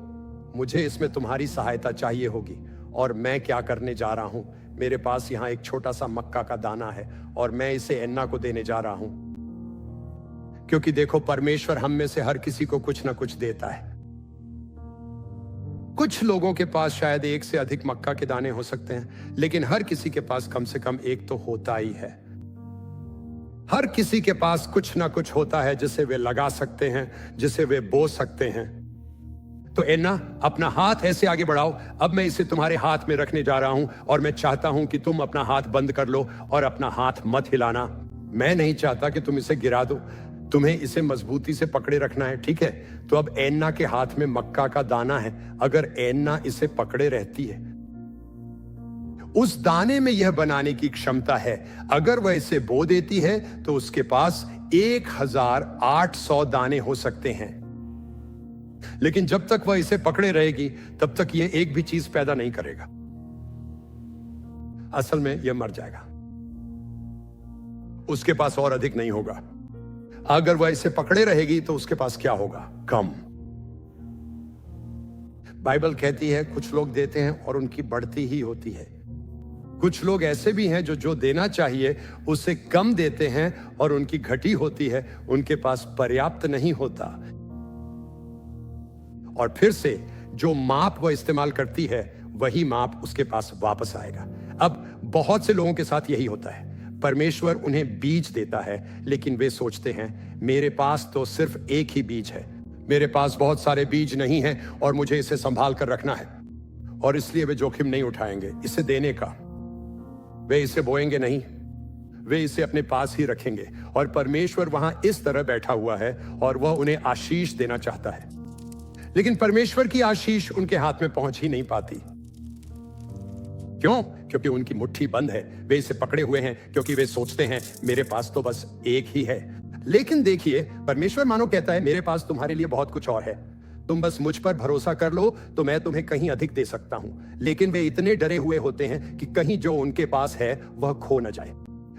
A: मुझे इसमें तुम्हारी सहायता चाहिए होगी। और मैं क्या करने जा रहा हूं, मेरे पास यहां एक छोटा सा मक्का का दाना है और मैं इसे एन्ना को देने जा रहा हूं। क्योंकि देखो, परमेश्वर हम में से हर किसी को कुछ ना कुछ देता है। कुछ लोगों के पास शायद एक से अधिक मक्का के दाने हो सकते हैं, लेकिन हर किसी के पास कम से कम एक तो होता ही है। हर किसी के पास कुछ ना कुछ होता है जिसे वे लगा सकते हैं, जिसे वे बो सकते हैं। तो एन्ना, अपना हाथ ऐसे आगे बढ़ाओ। अब मैं इसे तुम्हारे हाथ में रखने जा रहा हूं और मैं चाहता हूं कि तुम अपना हाथ बंद कर लो और अपना हाथ मत हिलाना। मैं नहीं चाहता कि तुम इसे गिरा दो, तुम्हें इसे मजबूती से पकड़े रखना है, ठीक है? तो अब एन्ना के हाथ में मक्का का दाना है। अगर एन्ना इसे पकड़े रहती है, उस दाने में यह बनाने की क्षमता है। अगर वह इसे बो देती है तो उसके पास 1800 दाने हो सकते हैं। लेकिन जब तक वह इसे पकड़े रहेगी तब तक यह एक भी चीज पैदा नहीं करेगा। असल में यह मर जाएगा, उसके पास और अधिक नहीं होगा। अगर वह इसे पकड़े रहेगी तो उसके पास क्या होगा? कम। बाइबल कहती है कुछ लोग देते हैं और उनकी बढ़ती ही होती है। कुछ लोग ऐसे भी हैं जो देना चाहिए उससे कम देते हैं और उनकी घटी होती है, उनके पास पर्याप्त नहीं होता। और फिर से जो माप वह इस्तेमाल करती है वही माप उसके पास वापस आएगा। अब बहुत से लोगों के साथ यही होता है। परमेश्वर उन्हें बीज देता है, लेकिन वे सोचते हैं मेरे पास तो सिर्फ एक ही बीज है, मेरे पास बहुत सारे बीज नहीं हैं और मुझे इसे संभाल कर रखना है। और इसलिए वे जोखिम नहीं उठाएंगे इसे देने का। वे इसे बोएंगे नहीं, वे इसे अपने पास ही रखेंगे। और परमेश्वर वहां इस तरह बैठा हुआ है और वह उन्हें आशीष देना चाहता है, लेकिन परमेश्वर की आशीष उनके हाथ में पहुंच ही नहीं पाती। क्यों? क्योंकि उनकी मुट्ठी बंद है। वे इसे पकड़े हुए हैं क्योंकि वे सोचते हैं मेरे पास तो बस एक ही है। लेकिन देखिए, परमेश्वर मानो कहता है मेरे पास तुम्हारे लिए बहुत कुछ और है, तुम बस मुझ पर भरोसा कर लो तो मैं तुम्हें कहीं अधिक दे सकता हूं। लेकिन वे इतने डरे हुए होते हैं कि कहीं जो उनके पास है वह खो न जाए।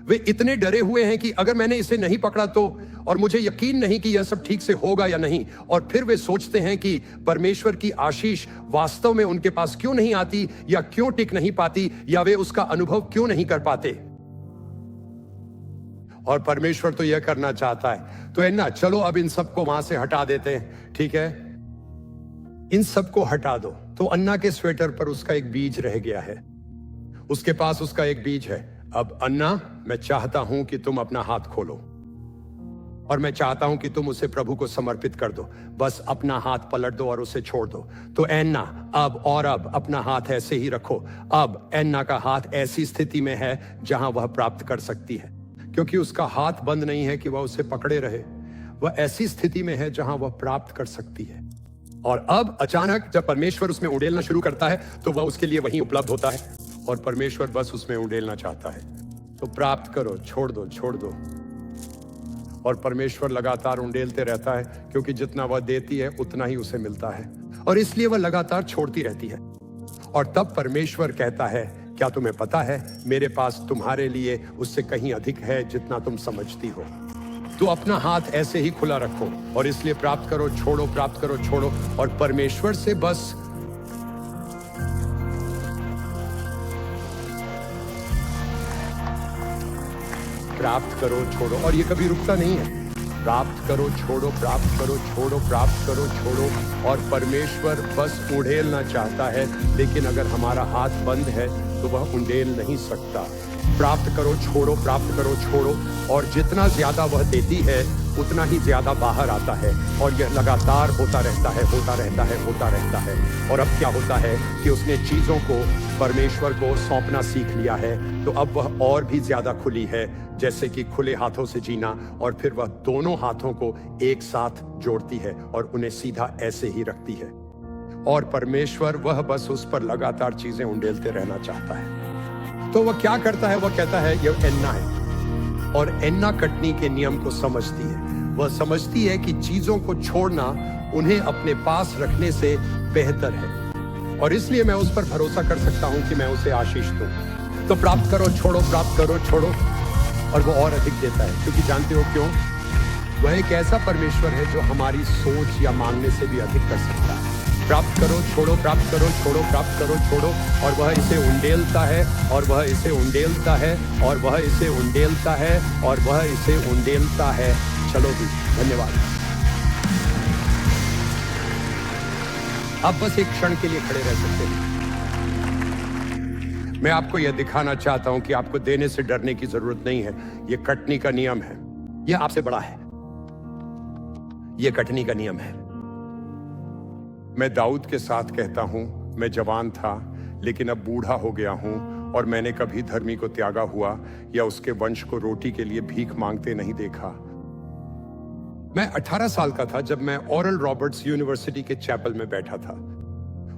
A: वे इतने डरे हुए हैं कि अगर मैंने इसे नहीं पकड़ा तो, और मुझे यकीन नहीं कि यह सब ठीक से होगा या नहीं। और फिर वे सोचते हैं कि परमेश्वर की आशीष वास्तव में उनके पास क्यों नहीं आती, या क्यों टिक नहीं पाती, या वे उसका अनुभव क्यों नहीं कर पाते। और परमेश्वर तो यह करना चाहता है। तो एन्ना, चलो अब इन सबको वहां से हटा देते हैं, ठीक है? इन सबको हटा दो। तो अन्ना के स्वेटर पर उसका एक बीज रह गया है, उसके पास उसका एक बीज है। अब अन्ना, मैं चाहता हूं कि तुम अपना हाथ खोलो और मैं चाहता हूं कि तुम उसे प्रभु को समर्पित कर दो। बस अपना हाथ पलट दो और उसे छोड़ दो। तो एन्ना, अब अपना हाथ ऐसे ही रखो। अब एन्ना का हाथ ऐसी स्थिति में है जहां वह प्राप्त कर सकती है, क्योंकि उसका हाथ बंद नहीं है कि वह उसे पकड़े रहे। वह ऐसी स्थिति में है जहां वह प्राप्त कर सकती है। और अब अचानक जब परमेश्वर उसमें उड़ेलना शुरू करता है तो वह उसके लिए वहीं उपलब्ध होता है और परमेश्वर बस उसमें उड़ेलना चाहता है। तो प्राप्त करो, छोड़ दो, छोड़ दो। और परमेश्वर लगातार उंडेलते रहता है, क्योंकि जितना वह देती है उतना ही उसे मिलता है, और इसलिए वह लगातार छोड़ती रहती है। और तब परमेश्वर कहता है, क्या तुम्हें पता है मेरे पास तुम्हारे लिए उससे कहीं अधिक है जितना तुम समझती हो। तो अपना हाथ ऐसे ही खुला रखो और इसलिए प्राप्त करो, छोड़ो, प्राप्त करो, छोड़ो, और परमेश्वर से बस प्राप्त करो, छोड़ो, और ये कभी रुकता नहीं है। प्राप्त करो, छोड़ो, प्राप्त करो, छोड़ो, प्राप्त करो, छोड़ो। और परमेश्वर बस उड़ेलना चाहता है, लेकिन अगर हमारा हाथ बंद है तो वह उंडेल नहीं सकता। प्राप्त करो, छोड़ो, प्राप्त करो, छोड़ो, और जितना ज्यादा वह देती है उतना ही ज्यादा बाहर आता है, और यह लगातार होता रहता है, होता रहता है, होता रहता है। और अब क्या होता है कि उसने चीजों को परमेश्वर को सौंपना सीख लिया है, तो अब वह और भी ज्यादा खुली है, जैसे कि खुले हाथों से जीना, और फिर वह दोनों हाथों को एक साथ जोड़ती है और उन्हें सीधा ऐसे ही रखती है। और परमेश्वर वह बस उस पर लगातार चीजें उंडेलते रहना चाहता है। तो वह क्या करता है? वह कहता है यह एन्ना है, और एन्ना कटनी के नियम को समझती है। वह समझती है कि चीजों को छोड़ना उन्हें अपने पास रखने से बेहतर है, और इसलिए मैं उस पर भरोसा कर सकता हूं कि मैं उसे आशीष दूं। तो प्राप्त करो, छोड़ो, प्राप्त करो, छोड़ो, और वो और अधिक देता है। क्योंकि जानते हो क्यों? वह एक ऐसा परमेश्वर है जो हमारी सोच या मांगने से भी अधिक कर सकता है। प्राप्त करो, छोड़ो, प्राप्त करो, छोड़ो, प्राप्त करो, छोड़ो, और वह इसे उंडेलता है, और वह इसे उंडेलता है, और वह इसे उंडेलता है, और वह इसे उंडेलता है। चलो भी, धन्यवाद। आप बस एक क्षण के लिए खड़े रह सकते हैं। मैं आपको यह दिखाना चाहता हूं कि आपको देने से डरने की जरूरत नहीं है। यह कटनी का नियम है। यह आपसे बड़ा है। यह कटनी का नियम है। मैं दाऊद के साथ कहता हूं, मैं जवान था लेकिन अब बूढ़ा हो गया हूं, और मैंने कभी धर्मी को त्यागा हुआ या उसके वंश को रोटी के लिए भीख मांगते नहीं देखा। मैं 18 साल का था जब मैं ओरल रॉबर्ट्स यूनिवर्सिटी के चैपल में बैठा था,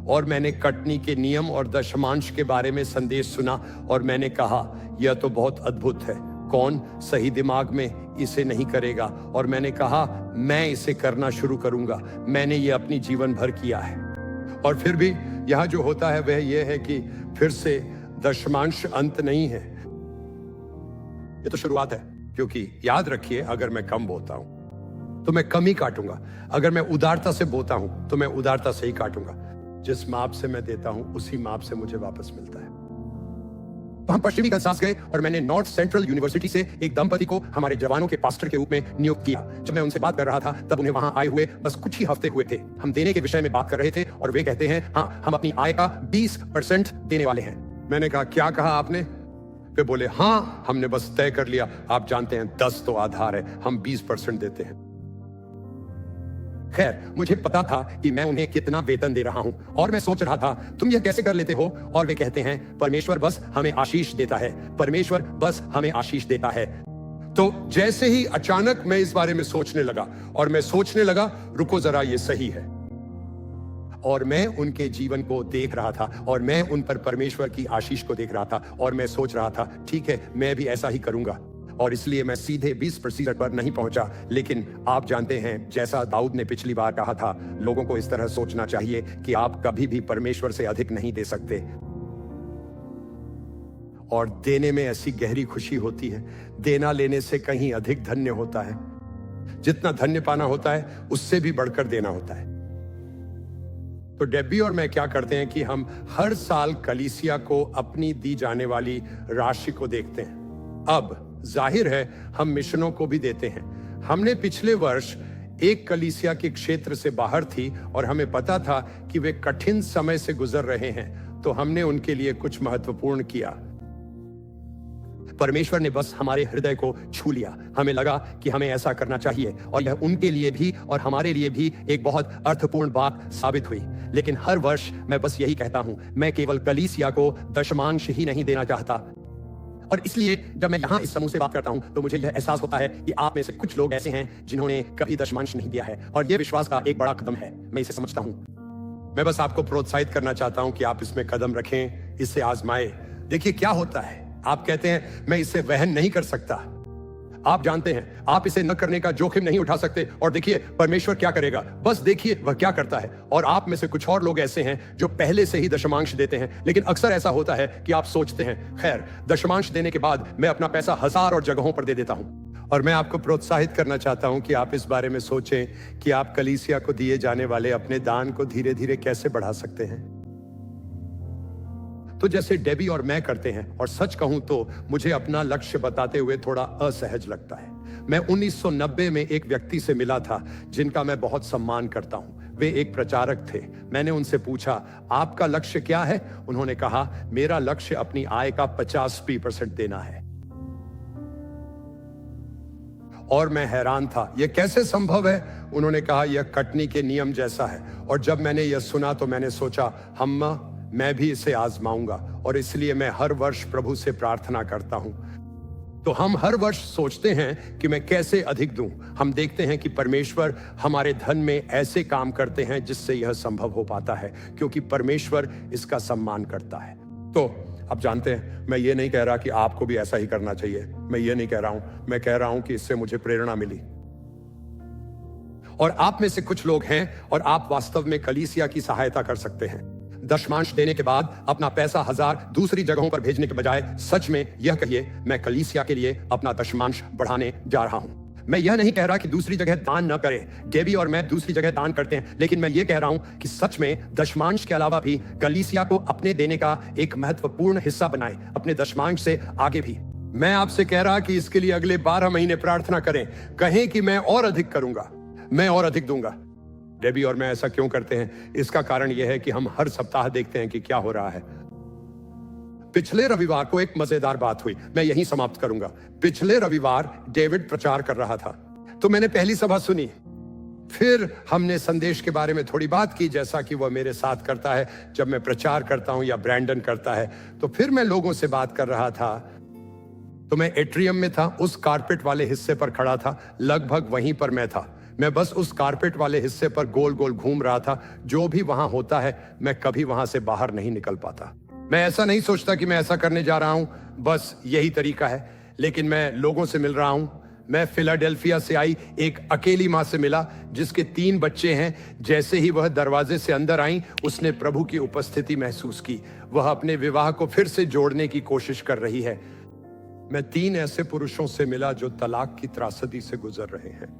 A: और मैंने कटनी के नियम और दशमांश के बारे में संदेश सुना, और मैंने कहा यह तो बहुत अद्भुत है, कौन सही दिमाग में इसे नहीं करेगा? और मैंने कहा मैं इसे करना शुरू करूंगा। मैंने ये अपनी जीवन भर किया है। और फिर भी यहां जो होता है वह यह है कि फिर से दशमांश अंत नहीं है, ये तो शुरुआत है। क्योंकि याद रखिए, अगर मैं कम बोता हूं तो मैं कम ही काटूंगा, अगर मैं उदारता से बोता हूं तो मैं उदारता से ही काटूंगा। जिस माप से मैं देता हूं उसी माप से मुझे वापस मिलता है। तो हम पश्चिमी कनसास गए, और मैंने नॉर्थ सेंट्रल यूनिवर्सिटी से एक दंपति को हमारे जवानों के पास्टर के रूप में नियुक्त किया। जब मैं उनसे बात कर रहा था तब उन्हें वहां आए हुए बस कुछ ही हफ्ते हुए थे। हम देने के विषय में बात कर रहे थे, और वे कहते हैं हाँ, हम अपनी आय का 20% देने वाले हैं। मैंने कहा क्या कहा आपने? वे बोले हाँ, हमने बस तय कर लिया। आप जानते हैं 10 तो आधार है, हम 20% देते हैं। खैर, मुझे पता था कि मैं उन्हें कितना वेतन दे रहा हूं, और मैं सोच रहा था तुम यह कैसे कर लेते हो? और वे कहते हैं परमेश्वर बस हमें आशीष देता है, परमेश्वर बस हमें आशीष देता है। तो जैसे ही अचानक मैं इस बारे में सोचने लगा, और मैं सोचने लगा रुको जरा, ये सही है। और मैं उनके जीवन को देख रहा था, और मैं उन पर परमेश्वर की आशीष को देख रहा था, और मैं सोच रहा था ठीक है, मैं भी ऐसा ही करूंगा। और इसलिए मैं सीधे 20% पर नहीं पहुंचा। लेकिन आप जानते हैं, जैसा दाऊद ने पिछली बार कहा था, लोगों को इस तरह सोचना चाहिए कि आप कभी भी परमेश्वर से अधिक नहीं दे सकते। और देने में ऐसी गहरी खुशी होती है, देना लेने से कहीं अधिक धन्य होता है। जितना धन्य पाना होता है उससे भी बढ़कर देना होता है। तो डेब्बी और मैं क्या करते हैं कि हम हर साल कलीसिया को अपनी दी जाने वाली राशि को देखते हैं। अब जाहिर है हम मिशनों को भी देते हैं। हमने पिछले वर्ष एक कलीसिया के क्षेत्र से बाहर थी, और हमें पता था कि वे कठिन समय से गुजर रहे हैं, तो हमने उनके लिए कुछ महत्वपूर्ण किया। परमेश्वर ने बस हमारे हृदय को छू लिया। हमें लगा कि हमें ऐसा करना चाहिए, और यह उनके लिए भी और हमारे लिए भी एक बहुत अर्थपूर्ण बात साबित हुई। लेकिन हर वर्ष मैं बस यही कहता हूं, मैं केवल कलीसिया को दशमांश ही नहीं देना चाहता। और इसलिए जब मैं यहाँ इस समूह से बात करता हूँ तो मुझे यह एहसास होता है कि आप में से कुछ लोग ऐसे हैं जिन्होंने कभी दशमांश नहीं दिया है, और यह विश्वास का एक बड़ा कदम है। मैं इसे समझता हूँ। मैं बस आपको प्रोत्साहित करना चाहता हूँ कि आप इसमें कदम रखें, इसे आजमाएं। देखिए क्या होता है। आप कहते हैं मैं इसे वहन नहीं कर सकता। आप जानते हैं आप इसे न करने का जोखिम नहीं उठा सकते, और देखिए परमेश्वर क्या करेगा, बस देखिए वह क्या करता है। और आप में से कुछ और लोग ऐसे हैं जो पहले से ही दशमांश देते हैं, लेकिन अक्सर ऐसा होता है कि आप सोचते हैं खैर दशमांश देने के बाद मैं अपना पैसा 1000 और जगहों पर दे देता हूं। और मैं आपको प्रोत्साहित करना चाहता हूं कि आप इस बारे में सोचें कि आप कलीसिया को दिए जाने वाले अपने दान को धीरे धीरे कैसे बढ़ा सकते हैं। तो जैसे डेबी और मैं करते हैं, और सच कहूं तो मुझे अपना लक्ष्य बताते हुए थोड़ा असहज लगता है। मैं 1990 में एक व्यक्ति से मिला था जिनका मैं बहुत सम्मान करता हूं। वे एक प्रचारक थे। मैंने उनसे पूछा, आपका लक्ष्य क्या है? उन्होंने कहा, मेरा लक्ष्य अपनी आय का 50% देना है। और मैं हैरान था, यह कैसे संभव है? उन्होंने कहा, यह कटनी के नियम जैसा है। और जब मैंने यह सुना तो मैंने सोचा, मैं भी इसे आजमाऊंगा, और इसलिए मैं हर वर्ष प्रभु से प्रार्थना करता हूं। तो हम हर वर्ष सोचते हैं कि मैं कैसे अधिक दूं। हम देखते हैं कि परमेश्वर हमारे धन में ऐसे काम करते हैं जिससे यह संभव हो पाता है, क्योंकि परमेश्वर इसका सम्मान करता है। तो आप जानते हैं, मैं ये नहीं कह रहा कि आपको भी ऐसा ही करना चाहिए। मैं ये नहीं कह रहा हूं, मैं कह रहा हूं कि इससे मुझे प्रेरणा मिली। और आप में से कुछ लोग हैं और आप वास्तव में कलीसिया की सहायता कर सकते हैं। दशमांश देने के बाद अपना पैसा 1000 दूसरी जगहों पर भेजने के बजाय सच में यह कहिए, मैं कलीसिया के लिए अपना दशमांश बढ़ाने जा रहा हूं। मैं यह नहीं कह रहा कि दूसरी जगह दान न करें। डेबी और मैं दूसरी जगह दान करते हैं, लेकिन मैं ये कह रहा हूं कि सच में दशमांश के अलावा भी कलीसिया को अपने देने का एक महत्वपूर्ण हिस्सा बनाएं, अपने दशमांश से आगे भी। मैं आपसे कह रहा कि इसके लिए अगले 12 महीने प्रार्थना करें। कहें कि मैं और अधिक करूंगा, मैं और अधिक दूंगा। डेबी और मैं ऐसा क्यों करते हैं? इसका कारण यह है कि हम हर सप्ताह देखते हैं कि क्या हो रहा है। पिछले रविवार को एक मजेदार बात हुई, मैं यहीं समाप्त करूंगा। पिछले रविवार डेविड प्रचार कर रहा था, तो मैंने पहली सभा सुनी। फिर हमने संदेश के बारे में थोड़ी बात की, जैसा कि वह मेरे साथ करता है जब मैं प्रचार करता हूं या ब्रैंडन करता है। तो फिर मैं लोगों से बात कर रहा था। तो मैं एट्रियम में था, उस कारपेट वाले हिस्से पर खड़ा था, लगभग वहीं पर मैं था। मैं बस उस कारपेट वाले हिस्से पर गोल गोल घूम रहा था। जो भी वहां होता है, मैं कभी वहां से बाहर नहीं निकल पाता। मैं ऐसा नहीं सोचता कि मैं ऐसा करने जा रहा हूं, बस यही तरीका है। लेकिन मैं लोगों से मिल रहा हूं। मैं फिलाडेल्फिया से आई एक अकेली मां से मिला जिसके 3 बच्चे हैं। जैसे ही वह दरवाजे से अंदर आई, उसने प्रभु की उपस्थिति महसूस की। वह अपने विवाह को फिर से जोड़ने की कोशिश कर रही है। मैं 3 ऐसे पुरुषों से मिला जो तलाक की त्रासदी से गुजर रहे हैं।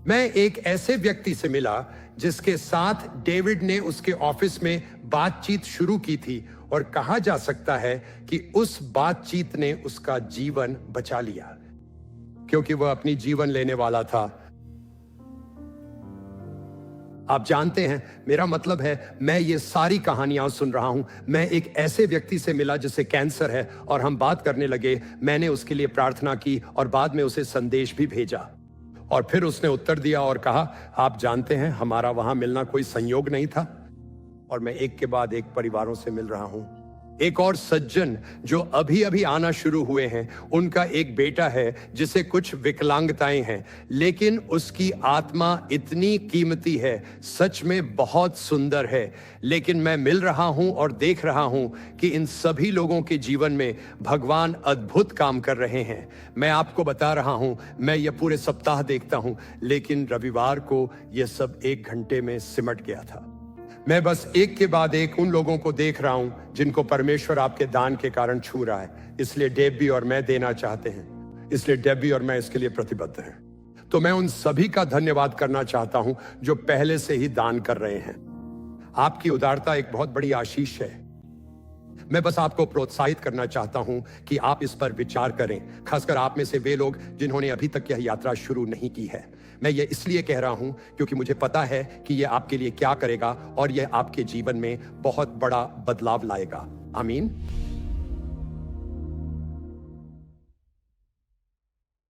A: मैं एक ऐसे व्यक्ति से मिला जिसके साथ डेविड ने उसके ऑफिस में बातचीत शुरू की थी, और कहा जा सकता है कि उस बातचीत ने उसका जीवन बचा लिया, क्योंकि वह अपनी जीवन लेने वाला था। आप जानते हैं, मेरा मतलब है, मैं ये सारी कहानियां सुन रहा हूं। मैं एक ऐसे व्यक्ति से मिला जिसे कैंसर है, और हम बात करने लगे। मैंने उसके लिए प्रार्थना की और बाद में उसे संदेश भी भेजा, और फिर उसने उत्तर दिया और कहा, आप जानते हैं, हमारा वहां मिलना कोई संयोग नहीं था। और मैं एक के बाद एक परिवारों से मिल रहा हूं। एक और सज्जन जो अभी अभी आना शुरू हुए हैं, उनका एक बेटा है जिसे कुछ विकलांगताएं हैं, लेकिन उसकी आत्मा इतनी कीमती है, सच में बहुत सुंदर है। लेकिन मैं मिल रहा हूं और देख रहा हूं कि इन सभी लोगों के जीवन में भगवान अद्भुत काम कर रहे हैं। मैं आपको बता रहा हूं, मैं ये पूरे सप्ताह देखता हूं, लेकिन रविवार को यह सब 1 घंटे में सिमट गया था। मैं बस एक के बाद एक उन लोगों को देख रहा हूं जिनको परमेश्वर आपके दान के कारण छू रहा है। इसलिए डेबी और मैं देना चाहते हैं, इसलिए डेबी और मैं इसके लिए प्रतिबद्ध हैं। तो मैं उन सभी का धन्यवाद करना चाहता हूं जो पहले से ही दान कर रहे हैं। आपकी उदारता एक बहुत बड़ी आशीष है। मैं बस आपको प्रोत्साहित करना चाहता हूं कि आप इस पर विचार करें, खासकर आप में से वे लोग जिन्होंने अभी तक यह यात्रा शुरू नहीं की है। मैं ये इसलिए कह रहा हूं क्योंकि मुझे पता है कि यह आपके लिए क्या करेगा, और यह आपके जीवन में बहुत बड़ा बदलाव लाएगा। आमीन।